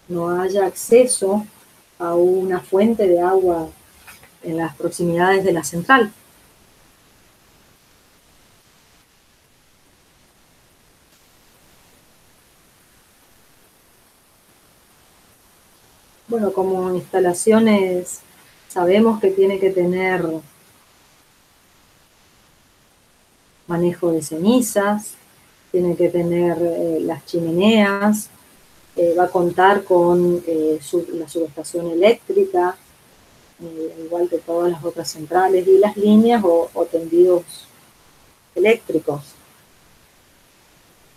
no haya acceso a una fuente de agua en las proximidades de la central. Bueno, como instalaciones sabemos que tiene que tener manejo de cenizas, tiene que tener las chimeneas, va a contar con la subestación eléctrica, igual que todas las otras centrales, y las líneas o tendidos eléctricos.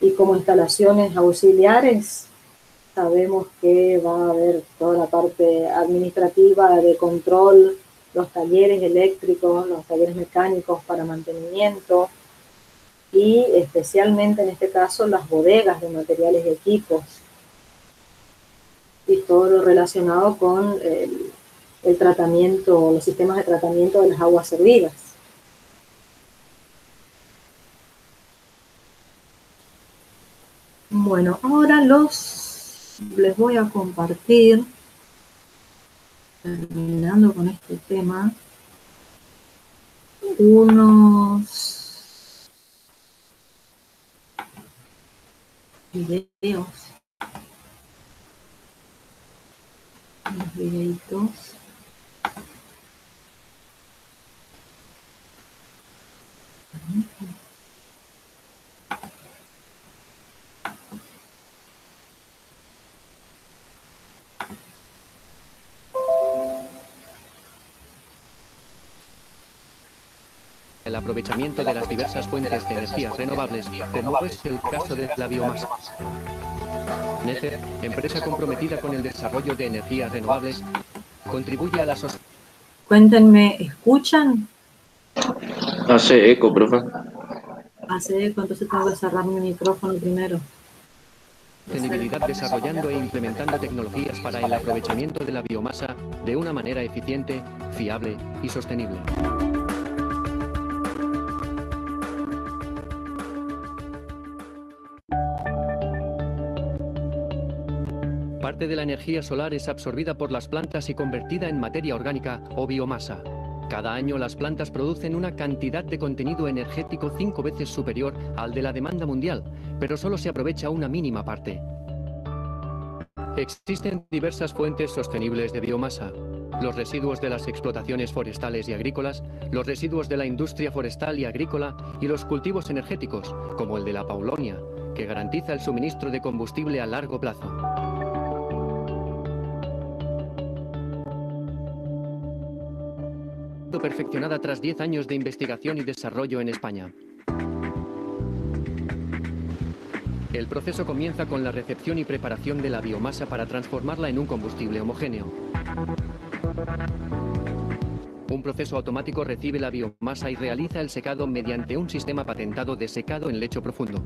Y como instalaciones auxiliares, sabemos que va a haber toda la parte administrativa de control, los talleres eléctricos, los talleres mecánicos para mantenimiento y especialmente en este caso las bodegas de materiales y equipos y todo lo relacionado con el tratamiento, los sistemas de tratamiento de las aguas servidas. Bueno, ahora les voy a compartir, terminando con este tema, unos videos, unos videitos.
El aprovechamiento de las diversas fuentes de energías renovables, como es el caso de la biomasa. NECER, empresa comprometida con el desarrollo de energías renovables, contribuye a la sociedad.
Cuéntenme, ¿escuchan?
Hace eco, profe.
Hace eco, entonces tengo que cerrar mi micrófono primero.
sostenibilidad desarrollando e implementando tecnologías para el aprovechamiento de la biomasa de una manera eficiente, fiable y sostenible. Parte de la energía solar es absorbida por las plantas y convertida en materia orgánica o biomasa. Cada año las plantas producen una cantidad de contenido energético 5 veces superior al de la demanda mundial, pero solo se aprovecha una mínima parte. Existen diversas fuentes sostenibles de biomasa: los residuos de las explotaciones forestales y agrícolas, los residuos de la industria forestal y agrícola y los cultivos energéticos, como el de la paulonia, que garantiza el suministro de combustible a largo plazo. Perfeccionada tras 10 años de investigación y desarrollo en España. El proceso comienza con la recepción y preparación de la biomasa para transformarla en un combustible homogéneo. Un proceso automático recibe la biomasa y realiza el secado mediante un sistema patentado de secado en lecho profundo.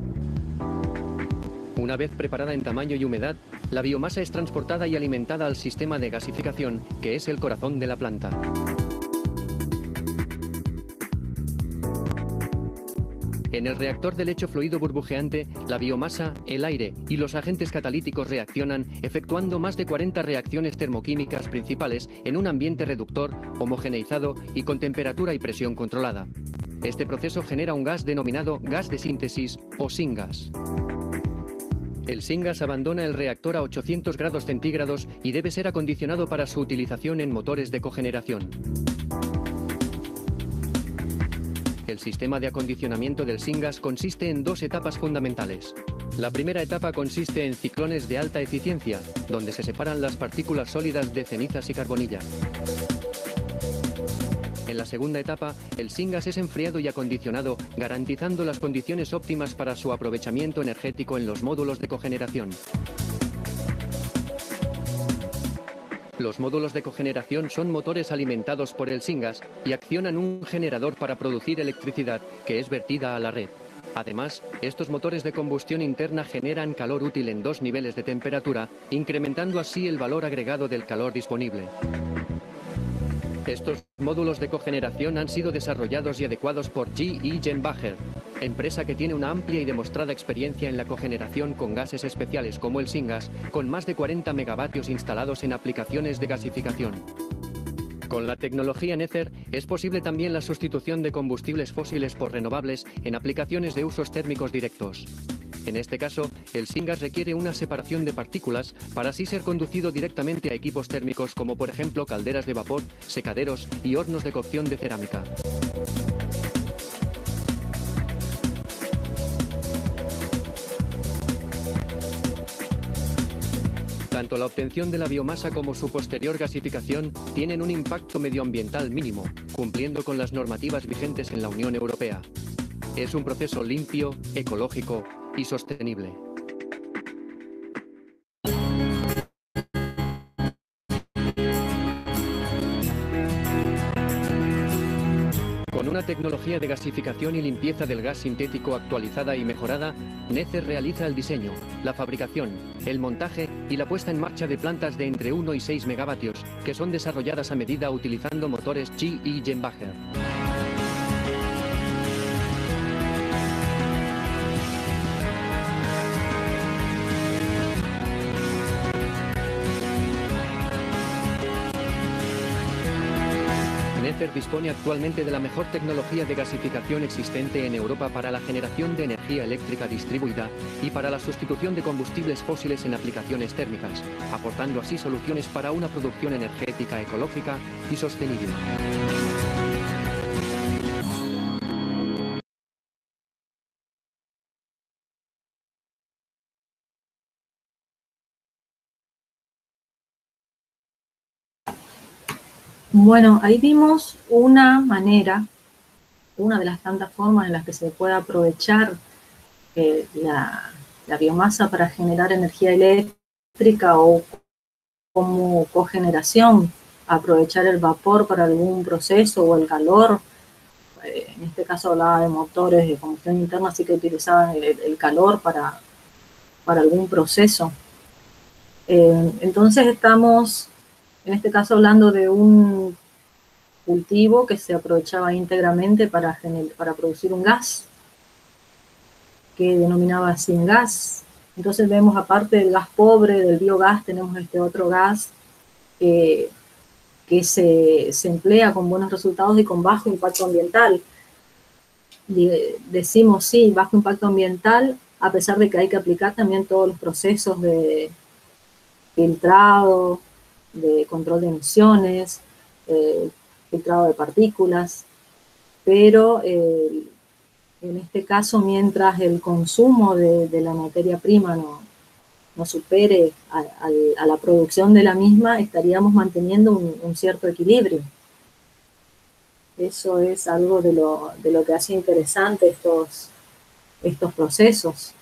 Una vez preparada en tamaño y humedad, la biomasa es transportada y alimentada al sistema de gasificación, que es el corazón de la planta. En el reactor de lecho fluido burbujeante, la biomasa, el aire y los agentes catalíticos reaccionan, efectuando más de 40 reacciones termoquímicas principales en un ambiente reductor, homogeneizado y con temperatura y presión controlada. Este proceso genera un gas denominado gas de síntesis o syngas. El syngas abandona el reactor a 800 grados centígrados y debe ser acondicionado para su utilización en motores de cogeneración. El sistema de acondicionamiento del syngas consiste en 2 etapas fundamentales. La primera etapa consiste en ciclones de alta eficiencia, donde se separan las partículas sólidas de cenizas y carbonilla. En la segunda etapa, el syngas es enfriado y acondicionado, garantizando las condiciones óptimas para su aprovechamiento energético en los módulos de cogeneración. Los módulos de cogeneración son motores alimentados por el syngas y accionan un generador para producir electricidad que es vertida a la red. Además, estos motores de combustión interna generan calor útil en 2 niveles de temperatura, incrementando así el valor agregado del calor disponible. Estos módulos de cogeneración han sido desarrollados y adecuados por G.E. Jenbacher, empresa que tiene una amplia y demostrada experiencia en la cogeneración con gases especiales como el syngas, con más de 40 megavatios instalados en aplicaciones de gasificación. Con la tecnología Nether es posible también la sustitución de combustibles fósiles por renovables en aplicaciones de usos térmicos directos. En este caso, el syngas requiere una separación de partículas para así ser conducido directamente a equipos térmicos como por ejemplo calderas de vapor, secaderos y hornos de cocción de cerámica. Tanto la obtención de la biomasa como su posterior gasificación tienen un impacto medioambiental mínimo, cumpliendo con las normativas vigentes en la Unión Europea. Es un proceso limpio, ecológico y sostenible. Con una tecnología de gasificación y limpieza del gas sintético actualizada y mejorada, Nether realiza el diseño, la fabricación, el montaje y la puesta en marcha de plantas de entre 1 y 6 megavatios, que son desarrolladas a medida utilizando motores G.E. Jenbacher. Nether dispone actualmente de la mejor tecnología de gasificación existente en Europa para la generación de energía eléctrica distribuida y para la sustitución de combustibles fósiles en aplicaciones térmicas, aportando así soluciones para una producción energética ecológica y sostenible.
Bueno, ahí vimos una manera, una de las tantas formas en las que se puede aprovechar la biomasa para generar energía eléctrica o como cogeneración, aprovechar el vapor para algún proceso o el calor. En este caso hablaba de motores de combustión interna, así que utilizaban el calor para para algún proceso. Entonces estamos, en este caso, hablando de un cultivo que se aprovechaba íntegramente para producir un gas, que denominaba syngas. Entonces vemos, aparte del gas pobre, del biogás, tenemos este otro gas que se emplea con buenos resultados y con bajo impacto ambiental. Decimos sí, bajo impacto ambiental, a pesar de que hay que aplicar también todos los procesos de filtrado, de control de emisiones, filtrado de partículas, pero en este caso, mientras el consumo de la materia prima no supere a la producción de la misma, estaríamos manteniendo un cierto equilibrio. Eso es algo de lo que hace interesante estos procesos.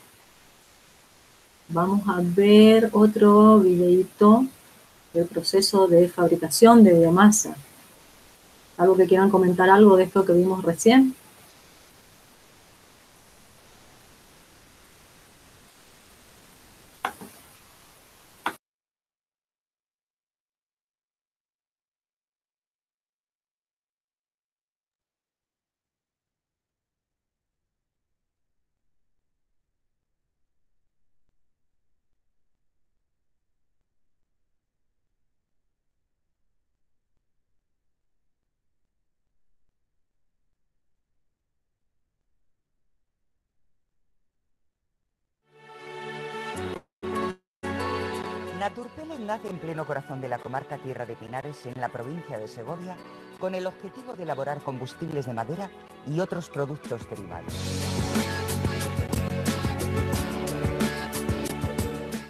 Vamos a ver otro videito del proceso de fabricación de biomasa. ¿Algo que quieran comentar, algo de esto que vimos recién?
Naturpelen nace en pleno corazón de la comarca Tierra de Pinares, en la provincia de Segovia, con el objetivo de elaborar combustibles de madera y otros productos derivados.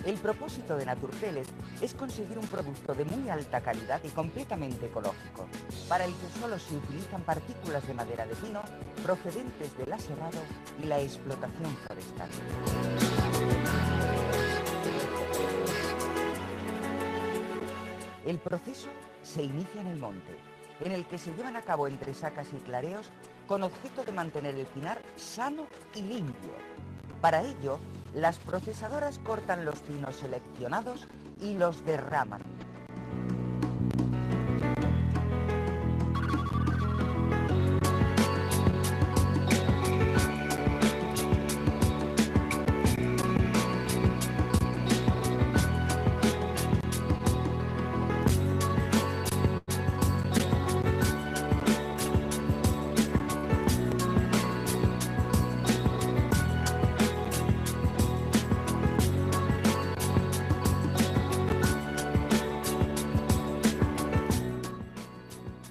El propósito de Naturpeles es conseguir un producto de muy alta calidad y completamente ecológico, para el que solo se utilizan partículas de madera de pino procedentes del aserrado y la explotación forestal. El proceso se inicia en el monte, en el que se llevan a cabo entre sacas y clareos con objeto de mantener el pinar sano y limpio. Para ello, las procesadoras cortan los pinos seleccionados y los derraman.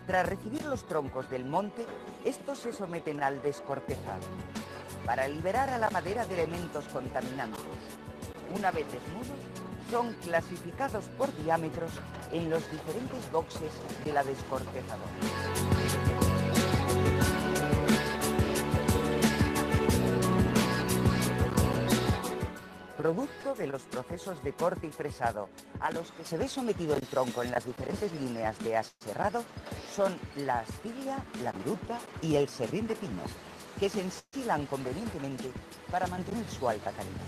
Tras recibir los troncos del monte, estos se someten al descortezado, para liberar a la madera de elementos contaminantes. Una vez desnudos, son clasificados por diámetros en los diferentes boxes de la descortezadora. Producto de los procesos de corte y fresado a los que se ve sometido el tronco en las diferentes líneas de aserrado son la astilla, la viruta y el serrín de pino, que se ensilan convenientemente para mantener su alta calidad.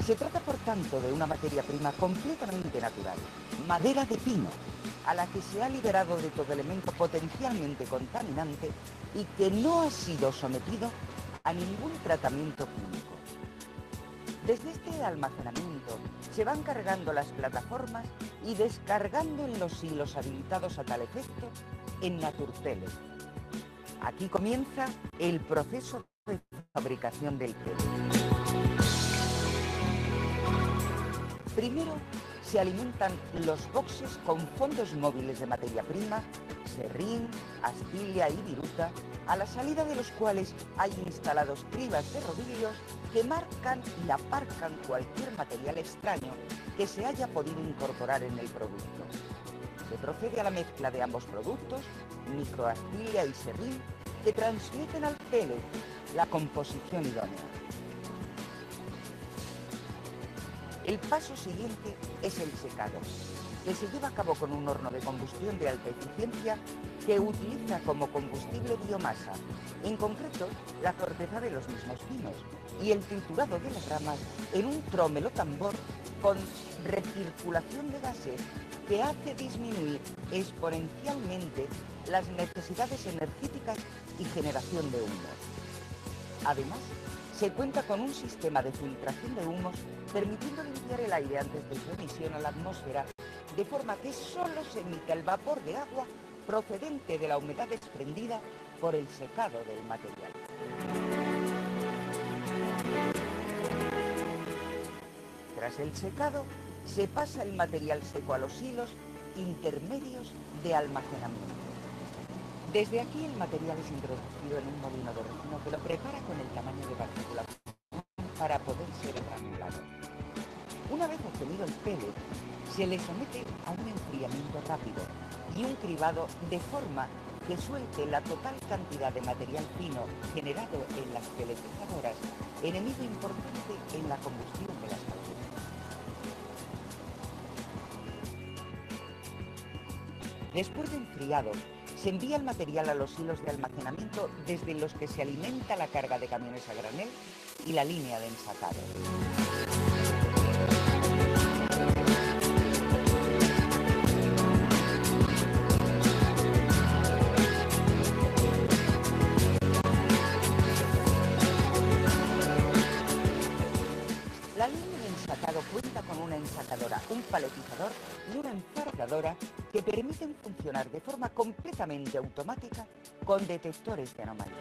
Se trata, por tanto, de una materia prima completamente natural, madera de pino, a la que se ha liberado de todo elemento potencialmente contaminante y que no ha sido sometido a ningún tratamiento químico. Desde este almacenamiento se van cargando las plataformas y descargando en los hilos habilitados a tal efecto en Naturpeles. Aquí comienza el proceso de fabricación del pellet. Primero se alimentan los boxes con fondos móviles de materia prima, serrín, astilla y viruta, a la salida de los cuales hay instalados cribas de rodillos que marcan y aparcan cualquier material extraño que se haya podido incorporar en el producto. Se procede a la mezcla de ambos productos, microastilla y serrín, que transmiten al pellet la composición idónea. El paso siguiente es el secado. que se lleva a cabo con un horno de combustión de alta eficiencia que utiliza como combustible biomasa, en concreto la corteza de los mismos pinos y el triturado de las ramas en un trómelo tambor con recirculación de gases que hace disminuir exponencialmente las necesidades energéticas y generación de humos. Además, se cuenta con un sistema de filtración de humos permitiendo limpiar el aire antes de su emisión a la atmósfera, de forma que solo se emite el vapor de agua procedente de la humedad desprendida por el secado del material. Tras el secado, se pasa el material seco a los hilos intermedios de almacenamiento. Desde aquí el material es introducido en un molino de resina que lo prepara con el tamaño de partícula para poder ser granulado. Una vez obtenido el pellet, se le somete a un enfriamiento rápido y un cribado de forma que suelte la total cantidad de material fino generado en las pelletizadoras, enemigo importante en la combustión de las calderas. Después de enfriado, se envía el material a los hilos de almacenamiento desde los que se alimenta la carga de camiones a granel y la línea de ensacado. La línea de ensacado cuenta con una ensacadora, un paletizador y una enfardadora que permiten funcionar de forma completamente automática con detectores de anomalías.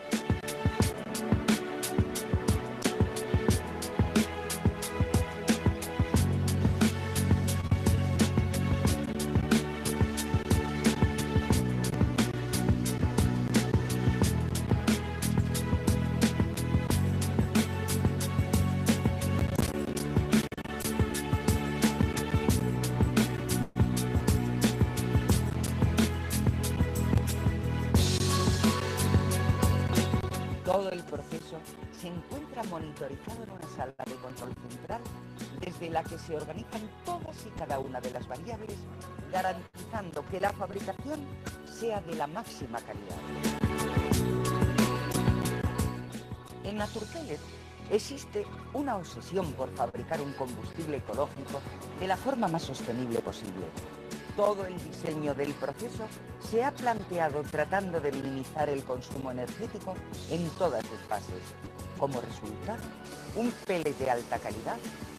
Todo el proceso se encuentra monitorizado en una sala de control central desde la que se organizan todas y cada una de las variables, garantizando que la fabricación sea de la máxima calidad. En Naturpellet existe una obsesión por fabricar un combustible ecológico de la forma más sostenible posible. Todo el diseño del proceso se ha planteado tratando de minimizar el consumo energético en todas sus fases. Como resultado, un pellet de alta calidad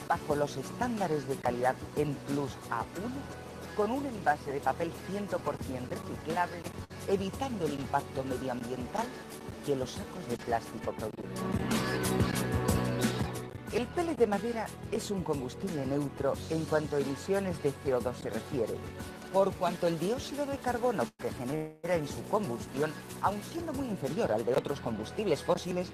bajo los estándares de calidad en Plus A1 con un envase de papel 100% reciclable, evitando el impacto medioambiental que los sacos de plástico producen. El pellet de madera es un combustible neutro en cuanto a emisiones de CO2 se refiere, por cuanto el dióxido de carbono que genera en su combustión, aun siendo muy inferior al de otros combustibles fósiles,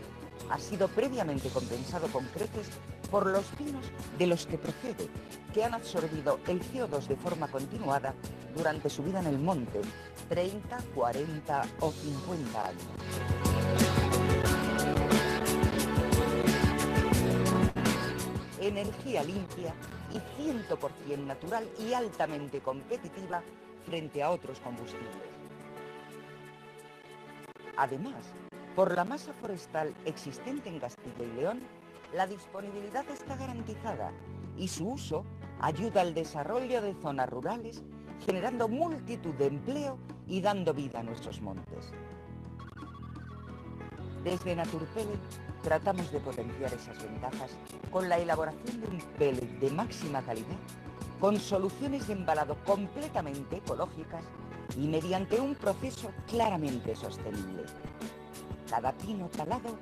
ha sido previamente compensado con creces por los pinos de los que procede, que han absorbido el CO2 de forma continuada durante su vida en el monte, 30, 40 o 50 años. Energía limpia y 100% natural y altamente competitiva frente a otros combustibles. Además, por la masa forestal existente en Castilla y León, la disponibilidad está garantizada y su uso ayuda al desarrollo de zonas rurales, generando multitud de empleo y dando vida a nuestros montes. Desde Naturpellet tratamos de potenciar esas ventajas con la elaboración de un pellet de máxima calidad, con soluciones de embalado completamente ecológicas y mediante un proceso claramente sostenible. Cada pino talado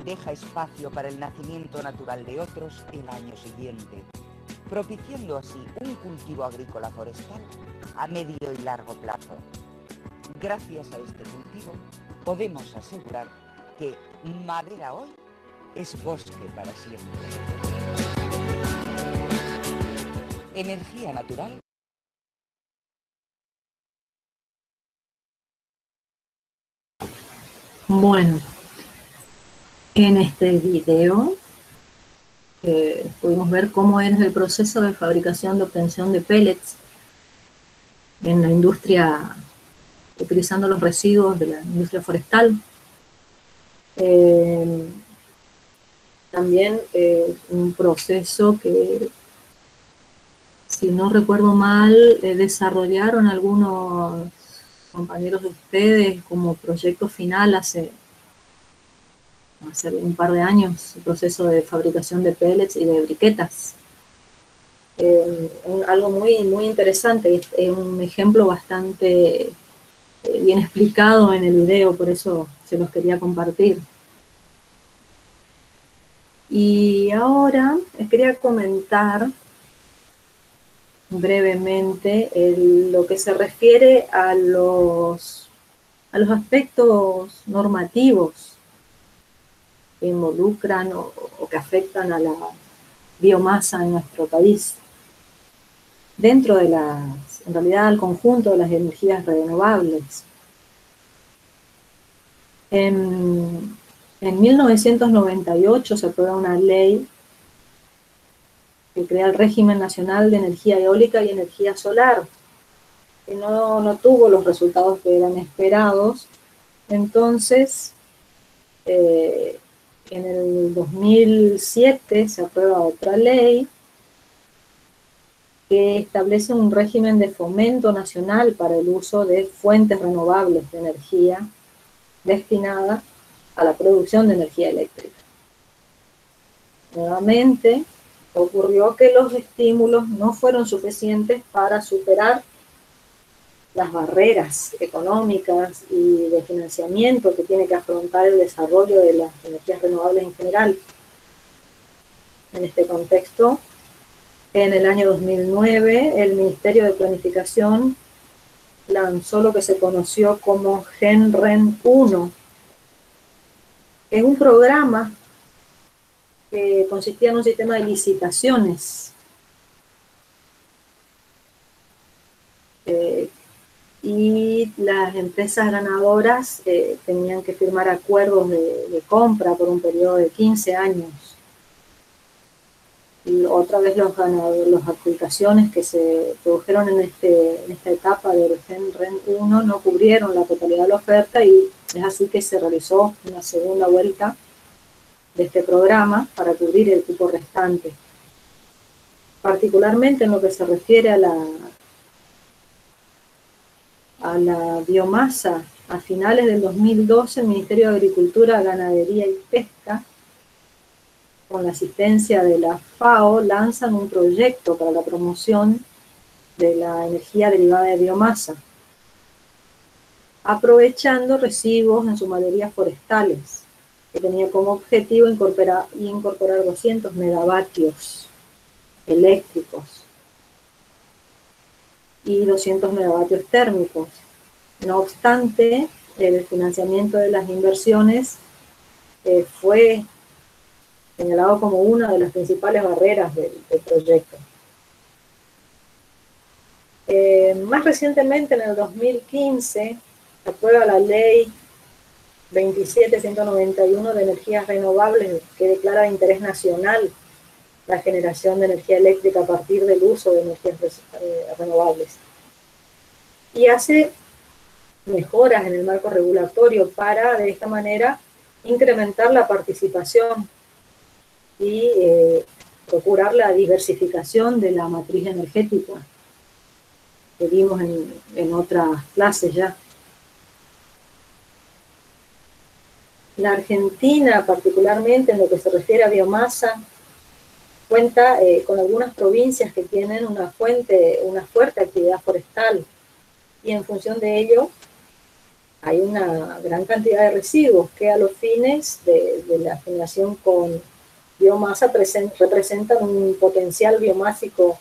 deja espacio para el nacimiento natural de otros el año siguiente, propiciando así un cultivo agrícola forestal a medio y largo plazo. Gracias a este cultivo podemos asegurar que madera hoy es bosque para siempre. Energía natural.
Bueno, en este video pudimos ver cómo es el proceso de fabricación de obtención de pellets en la industria, utilizando los residuos de la industria forestal. También un proceso que, si no recuerdo mal, desarrollaron algunos compañeros de ustedes como proyecto final hace un par de años, el proceso de fabricación de pellets y de briquetas. Algo muy, muy interesante, es un ejemplo bastante bien explicado en el video, por eso se los quería compartir. Y ahora les quería comentar brevemente lo que se refiere a los aspectos normativos que involucran o que afectan a la biomasa en nuestro país. Dentro de en realidad, al conjunto de las energías renovables. En 1998 se aprueba una ley que crea el Régimen Nacional de Energía Eólica y Energía Solar, que no tuvo los resultados que eran esperados. Entonces, en el 2007 se aprueba otra ley que establece un régimen de fomento nacional para el uso de fuentes renovables de energía destinada a la producción de energía eléctrica. Nuevamente, ocurrió que los estímulos no fueron suficientes para superar las barreras económicas y de financiamiento que tiene que afrontar el desarrollo de las energías renovables en general. En este contexto, en el año 2009, el Ministerio de Planificación lanzó lo que se conoció como GenRen 1, que es un programa que consistía en un sistema de licitaciones y las empresas ganadoras tenían que firmar acuerdos de compra por un periodo de 15 años. Y otra vez las adjudicaciones que se produjeron en esta etapa del GenRen 1 no cubrieron la totalidad de la oferta, y es así que se realizó una segunda vuelta de este programa para cubrir el cupo restante. Particularmente en lo que se refiere a la biomasa, a finales del 2012 el Ministerio de Agricultura, Ganadería y Pesca, con la asistencia de la FAO, lanzan un proyecto para la promoción de la energía derivada de biomasa, aprovechando residuos en su mayoría forestales, que tenía como objetivo incorporar 200 megavatios eléctricos y 200 megavatios térmicos. No obstante, el financiamiento de las inversiones fue señalado como una de las principales barreras del proyecto. Más recientemente, en el 2015, se aprueba la ley 27191 de energías renovables, que declara de interés nacional la generación de energía eléctrica a partir del uso de energías renovables. Y hace mejoras en el marco regulatorio para, de esta manera, incrementar la participación y procurar la diversificación de la matriz energética que vimos en otras clases ya. La Argentina, particularmente en lo que se refiere a biomasa, cuenta con algunas provincias que tienen una fuerte actividad forestal, y en función de ello hay una gran cantidad de residuos que, a los fines de la generación con biomasa, representan un potencial biomásico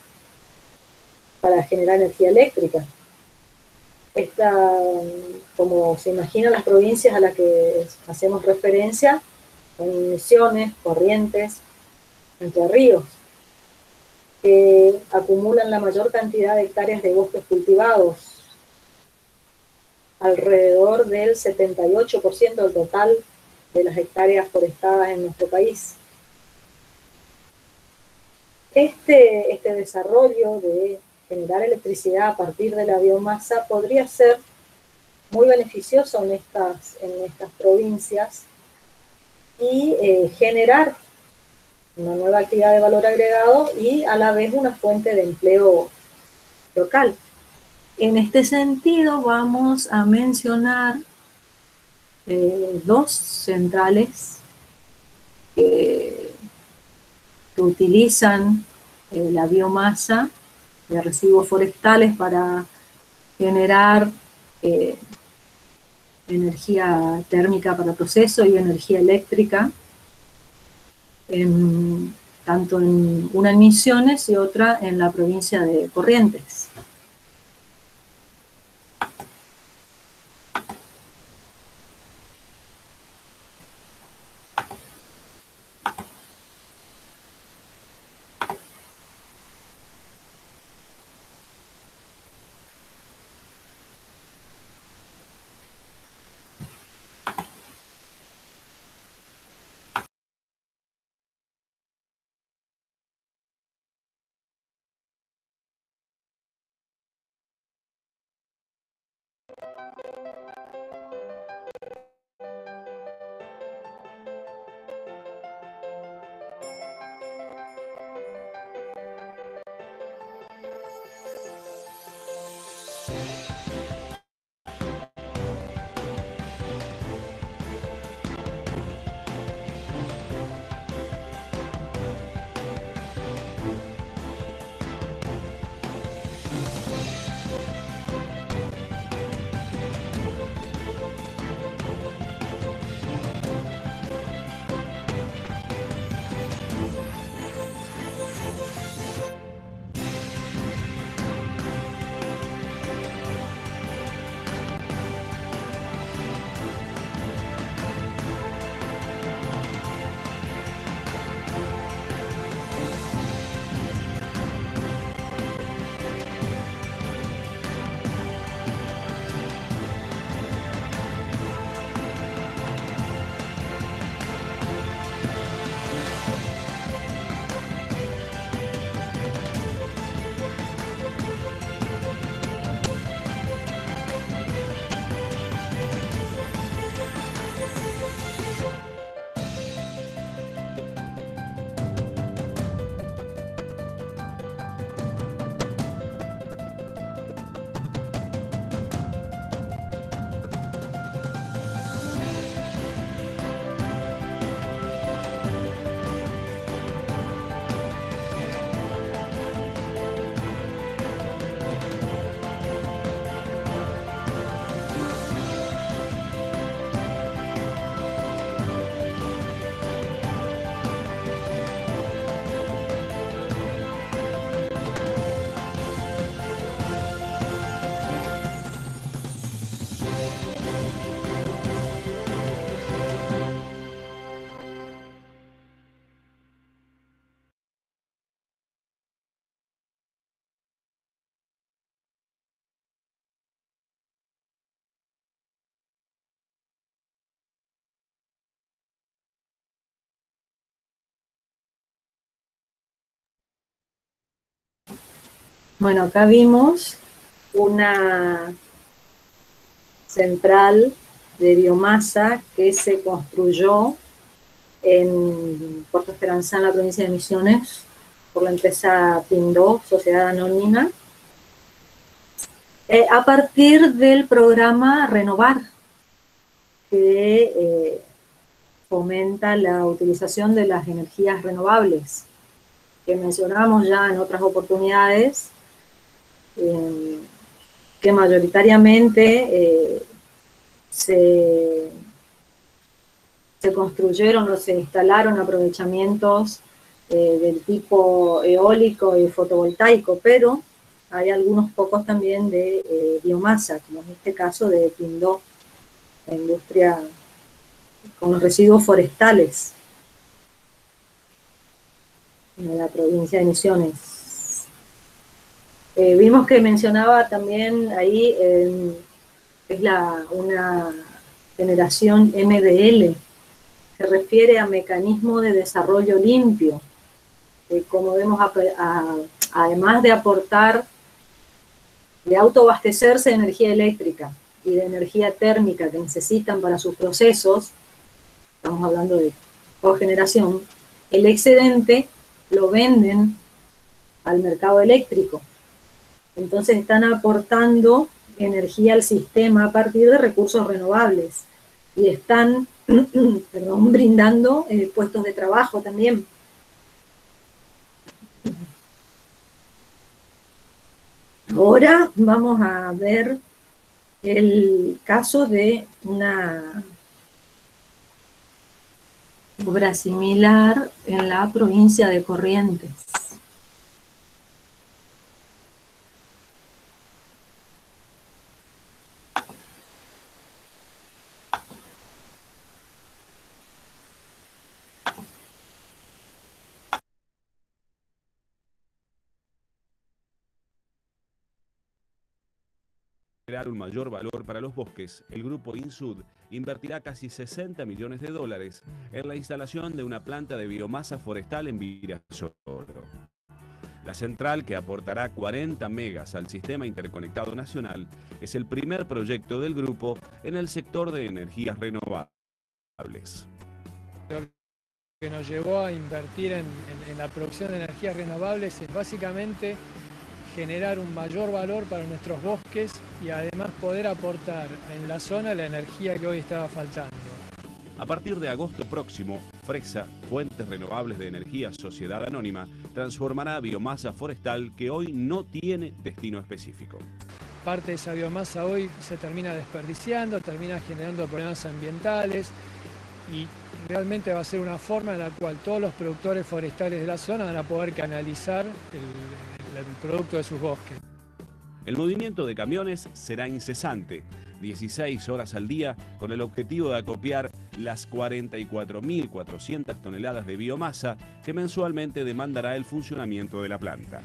para generar energía eléctrica. Como se imaginan, las provincias a las que hacemos referencia son Misiones, Corrientes, Entre Ríos, que acumulan la mayor cantidad de hectáreas de bosques cultivados, alrededor del 78% del total de las hectáreas forestadas en nuestro país. Este desarrollo de generar electricidad a partir de la biomasa podría ser muy beneficioso en estas provincias y generar una nueva actividad de valor agregado y a la vez una fuente de empleo local. En este sentido vamos a mencionar dos centrales que utilizan la biomasa de residuos forestales para generar energía térmica para proceso y energía eléctrica, tanto en una en Misiones y otra en la provincia de Corrientes. Bueno, acá vimos una central de biomasa que se construyó en Puerto Esperanza, en la provincia de Misiones, por la empresa Pindó, Sociedad Anónima, a partir del programa Renovar, que fomenta la utilización de las energías renovables, que mencionamos ya en otras oportunidades, que mayoritariamente se construyeron o se instalaron aprovechamientos del tipo eólico y fotovoltaico, pero hay algunos pocos también de biomasa, como en este caso de Pindó, la industria con los residuos forestales en la provincia de Misiones. Vimos que mencionaba también ahí, es una generación MDL, se refiere a mecanismo de desarrollo limpio, como vemos, además de aportar de autoabastecerse de energía eléctrica y de energía térmica que necesitan para sus procesos, estamos hablando de cogeneración, el excedente lo venden al mercado eléctrico. Entonces están aportando energía al sistema a partir de recursos renovables y están brindando puestos de trabajo también. Ahora vamos a ver el caso de una obra similar en la provincia de Corrientes.
Crear un mayor valor para los bosques, el grupo Insud invertirá casi 60 millones de dólares en la instalación de una planta de biomasa forestal en Virasoro. La central, que aportará 40 megas al sistema interconectado nacional, es el primer proyecto del grupo en el sector de energías renovables.
Lo que nos llevó a invertir en la producción de energías renovables es básicamente generar un mayor valor para nuestros bosques y además poder aportar en la zona la energía que hoy estaba faltando.
A partir de agosto próximo, Fresa, Fuentes Renovables de Energía Sociedad Anónima, transformará biomasa forestal que hoy no tiene destino específico.
Parte de esa biomasa hoy se termina desperdiciando, termina generando problemas ambientales y realmente va a ser una forma en la cual todos los productores forestales de la zona van a poder canalizar el producto de sus bosques.
El movimiento de camiones será incesante, 16 horas al día, con el objetivo de acopiar las 44.400 toneladas de biomasa que mensualmente demandará el funcionamiento de la planta.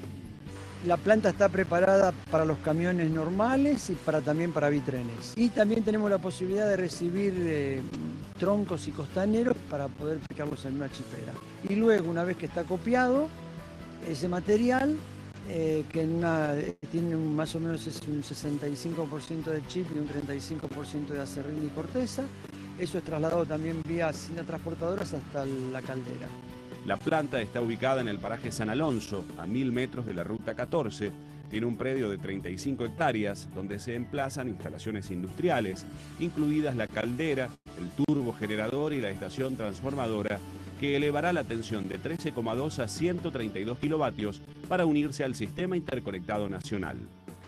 La planta está preparada para los camiones normales y también para bitrenes. Y también tenemos la posibilidad de recibir troncos y costaneros para poder picarlos en una chipera. Y luego, una vez que está copiado, ese material, que tiene más o menos un 65% de chip y un 35% de acerrín y corteza, eso es trasladado también vía cintas transportadoras hasta la caldera.
La planta está ubicada en el paraje San Alonso, a 1000 metros de la ruta 14. Tiene un predio de 35 hectáreas, donde se emplazan instalaciones industriales, incluidas la caldera, el turbogenerador y la estación transformadora, que elevará la tensión de 13,2 a 132 kilovatios para unirse al sistema interconectado nacional.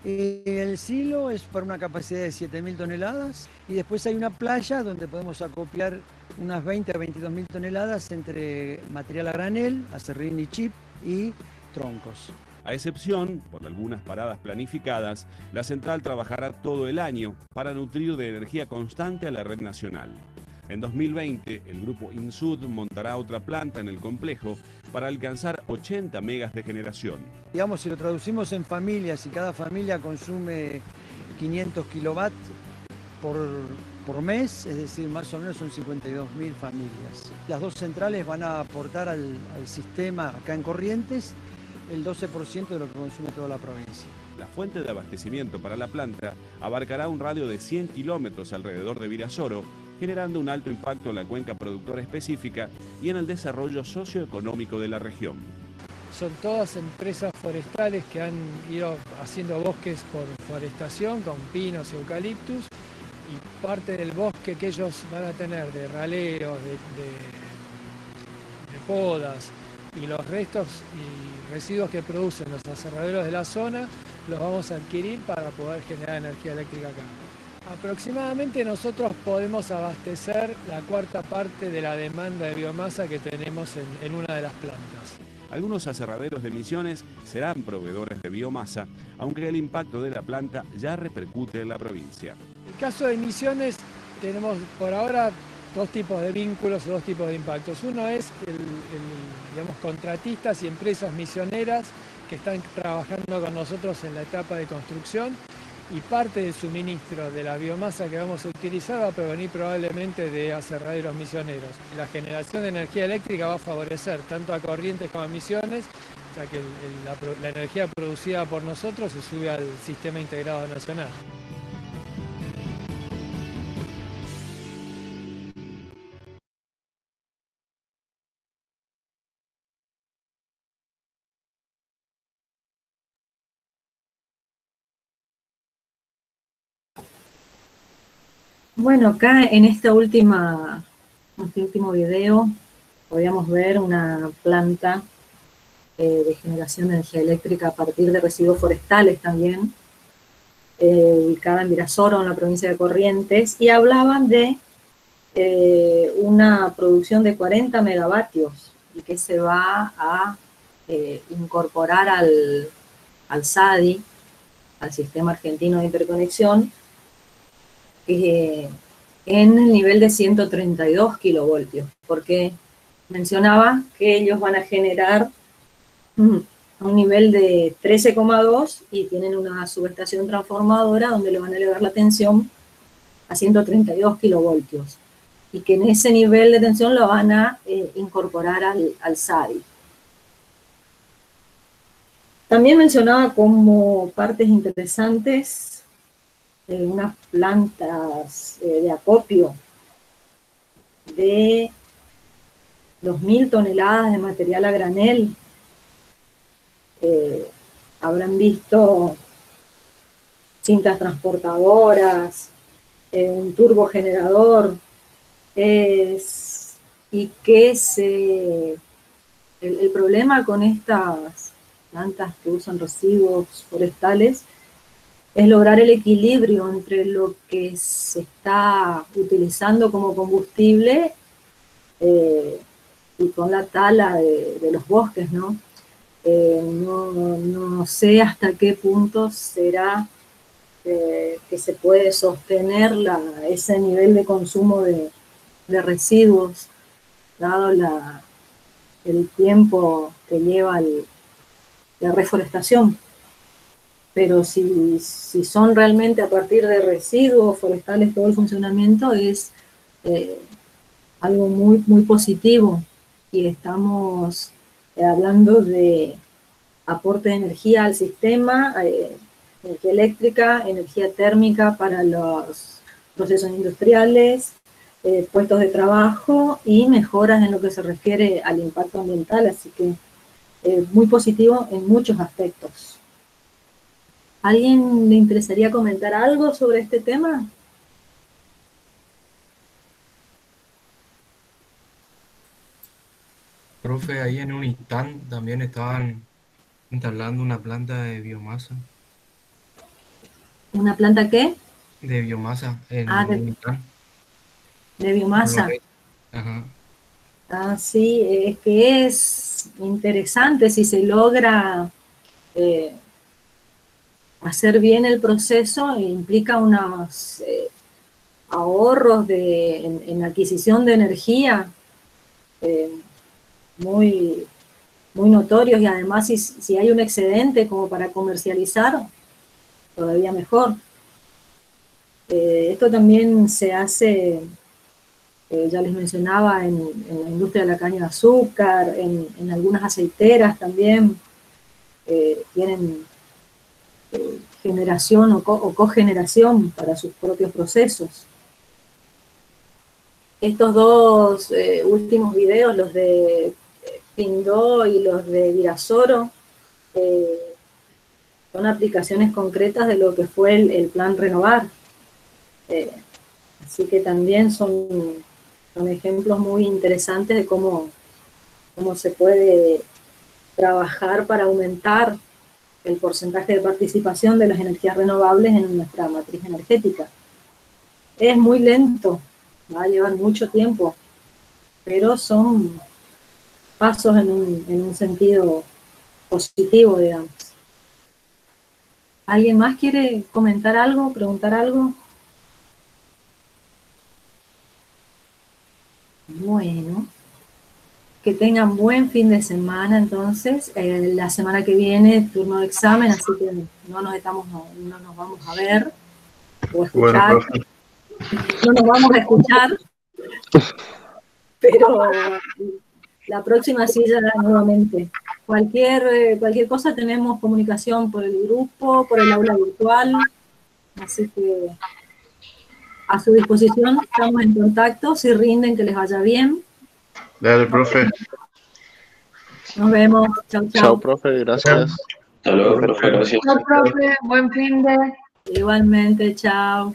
El silo es para una capacidad de 7.000 toneladas y después hay una playa donde podemos acopiar unas 20 a 22.000 toneladas entre material a granel, acerrín y chip y troncos.
A excepción, por algunas paradas planificadas, la central trabajará todo el año para nutrir de energía constante a la red nacional. En 2020, el grupo Insud montará otra planta en el complejo para alcanzar 80 megas de generación.
Digamos, si lo traducimos en familias y cada familia consume 500 kilovatios por mes, es decir, más o menos son 52.000 familias. Las dos centrales van a aportar al sistema acá en Corrientes el 12% de lo que consume toda la provincia.
La fuente de abastecimiento para la planta abarcará un radio de 100 kilómetros alrededor de Virasoro, generando un alto impacto en la cuenca productora específica y en el desarrollo socioeconómico de la región.
Son todas empresas forestales que han ido haciendo bosques por forestación, con pinos y eucaliptus, y parte del bosque que ellos van a tener de raleros, de podas, y los restos y residuos que producen los aserraderos de la zona, los vamos a adquirir para poder generar energía eléctrica acá. Aproximadamente nosotros podemos abastecer la cuarta parte de la demanda de biomasa que tenemos en una de las plantas.
Algunos aserraderos de Misiones serán proveedores de biomasa, aunque el impacto de la planta ya repercute en la provincia.
En el caso de Misiones tenemos por ahora dos tipos de vínculos, dos tipos de impactos. Uno es digamos, contratistas y empresas misioneras que están trabajando con nosotros en la etapa de construcción, y parte del suministro de la biomasa que vamos a utilizar va a provenir probablemente de aserraderos misioneros. La generación de energía eléctrica va a favorecer tanto a Corrientes como a Misiones, O sea que la energía producida por nosotros se sube al sistema integrado nacional.
Bueno, acá en este último video podíamos ver una planta de generación de energía eléctrica a partir de residuos forestales también, ubicada en Virasoro, en la provincia de Corrientes, y hablaban de una producción de 40 megavatios y que se va a incorporar al SADI, al Sistema Argentino de Interconexión, en el nivel de 132 kilovoltios, porque mencionaba que ellos van a generar a un nivel de 13,2 y tienen una subestación transformadora donde le van a elevar la tensión a 132 kilovoltios y que en ese nivel de tensión lo van a incorporar al SADI. También mencionaba como partes interesantes unas plantas de acopio de 2.000 toneladas de material a granel. Habrán visto cintas transportadoras, un turbogenerador, y que el problema con estas plantas que usan residuos forestales es lograr el equilibrio entre lo que se está utilizando como combustible y con la tala de los bosques, ¿no? No sé hasta qué punto será que se puede sostener ese nivel de consumo de residuos, dado el tiempo que lleva la reforestación. Pero si son realmente a partir de residuos forestales todo el funcionamiento, es algo muy, muy positivo. Y estamos hablando de aporte de energía al sistema, energía eléctrica, energía térmica para los procesos industriales, puestos de trabajo y mejoras en lo que se refiere al impacto ambiental. Así que muy positivo en muchos aspectos. ¿Alguien le interesaría comentar algo sobre este tema?
Profe, ahí en un stand también estaban instalando una planta de biomasa.
¿Una planta qué?
De biomasa en
Ah,
un stand.
de biomasa.
Ajá.
Ah, sí, es que es interesante si se logra hacer bien el proceso, implica unos ahorros en adquisición de energía muy, muy notorios, y además si hay un excedente como para comercializar, todavía mejor. Esto también se hace, ya les mencionaba, en la industria de la caña de azúcar, en algunas aceiteras también tienen generación o cogeneración para sus propios procesos. Estos dos últimos videos, los de Pindó y los de Virasoro, son aplicaciones concretas de lo que fue el plan Renovar. Así que también son ejemplos muy interesantes de cómo se puede trabajar para aumentar el porcentaje de participación de las energías renovables en nuestra matriz energética. Es muy lento, va a llevar mucho tiempo, pero son pasos en un sentido positivo, digamos. ¿Alguien más quiere comentar algo, preguntar algo? Bueno, que tengan buen fin de semana. Entonces, la semana que viene turno de examen, así que no nos vamos a ver o escuchar. Bueno, no nos vamos a escuchar, pero la próxima sí ya nuevamente. cualquier cosa tenemos comunicación por el grupo, por el aula virtual, así que a su disposición, estamos en contacto, si rinden, que les vaya bien.
Dale, profe.
Nos vemos, chau, chau.
Chao, profe, gracias.
Hasta luego, profe, gracias.
Chao, profe, buen fin de...
Igualmente, chao.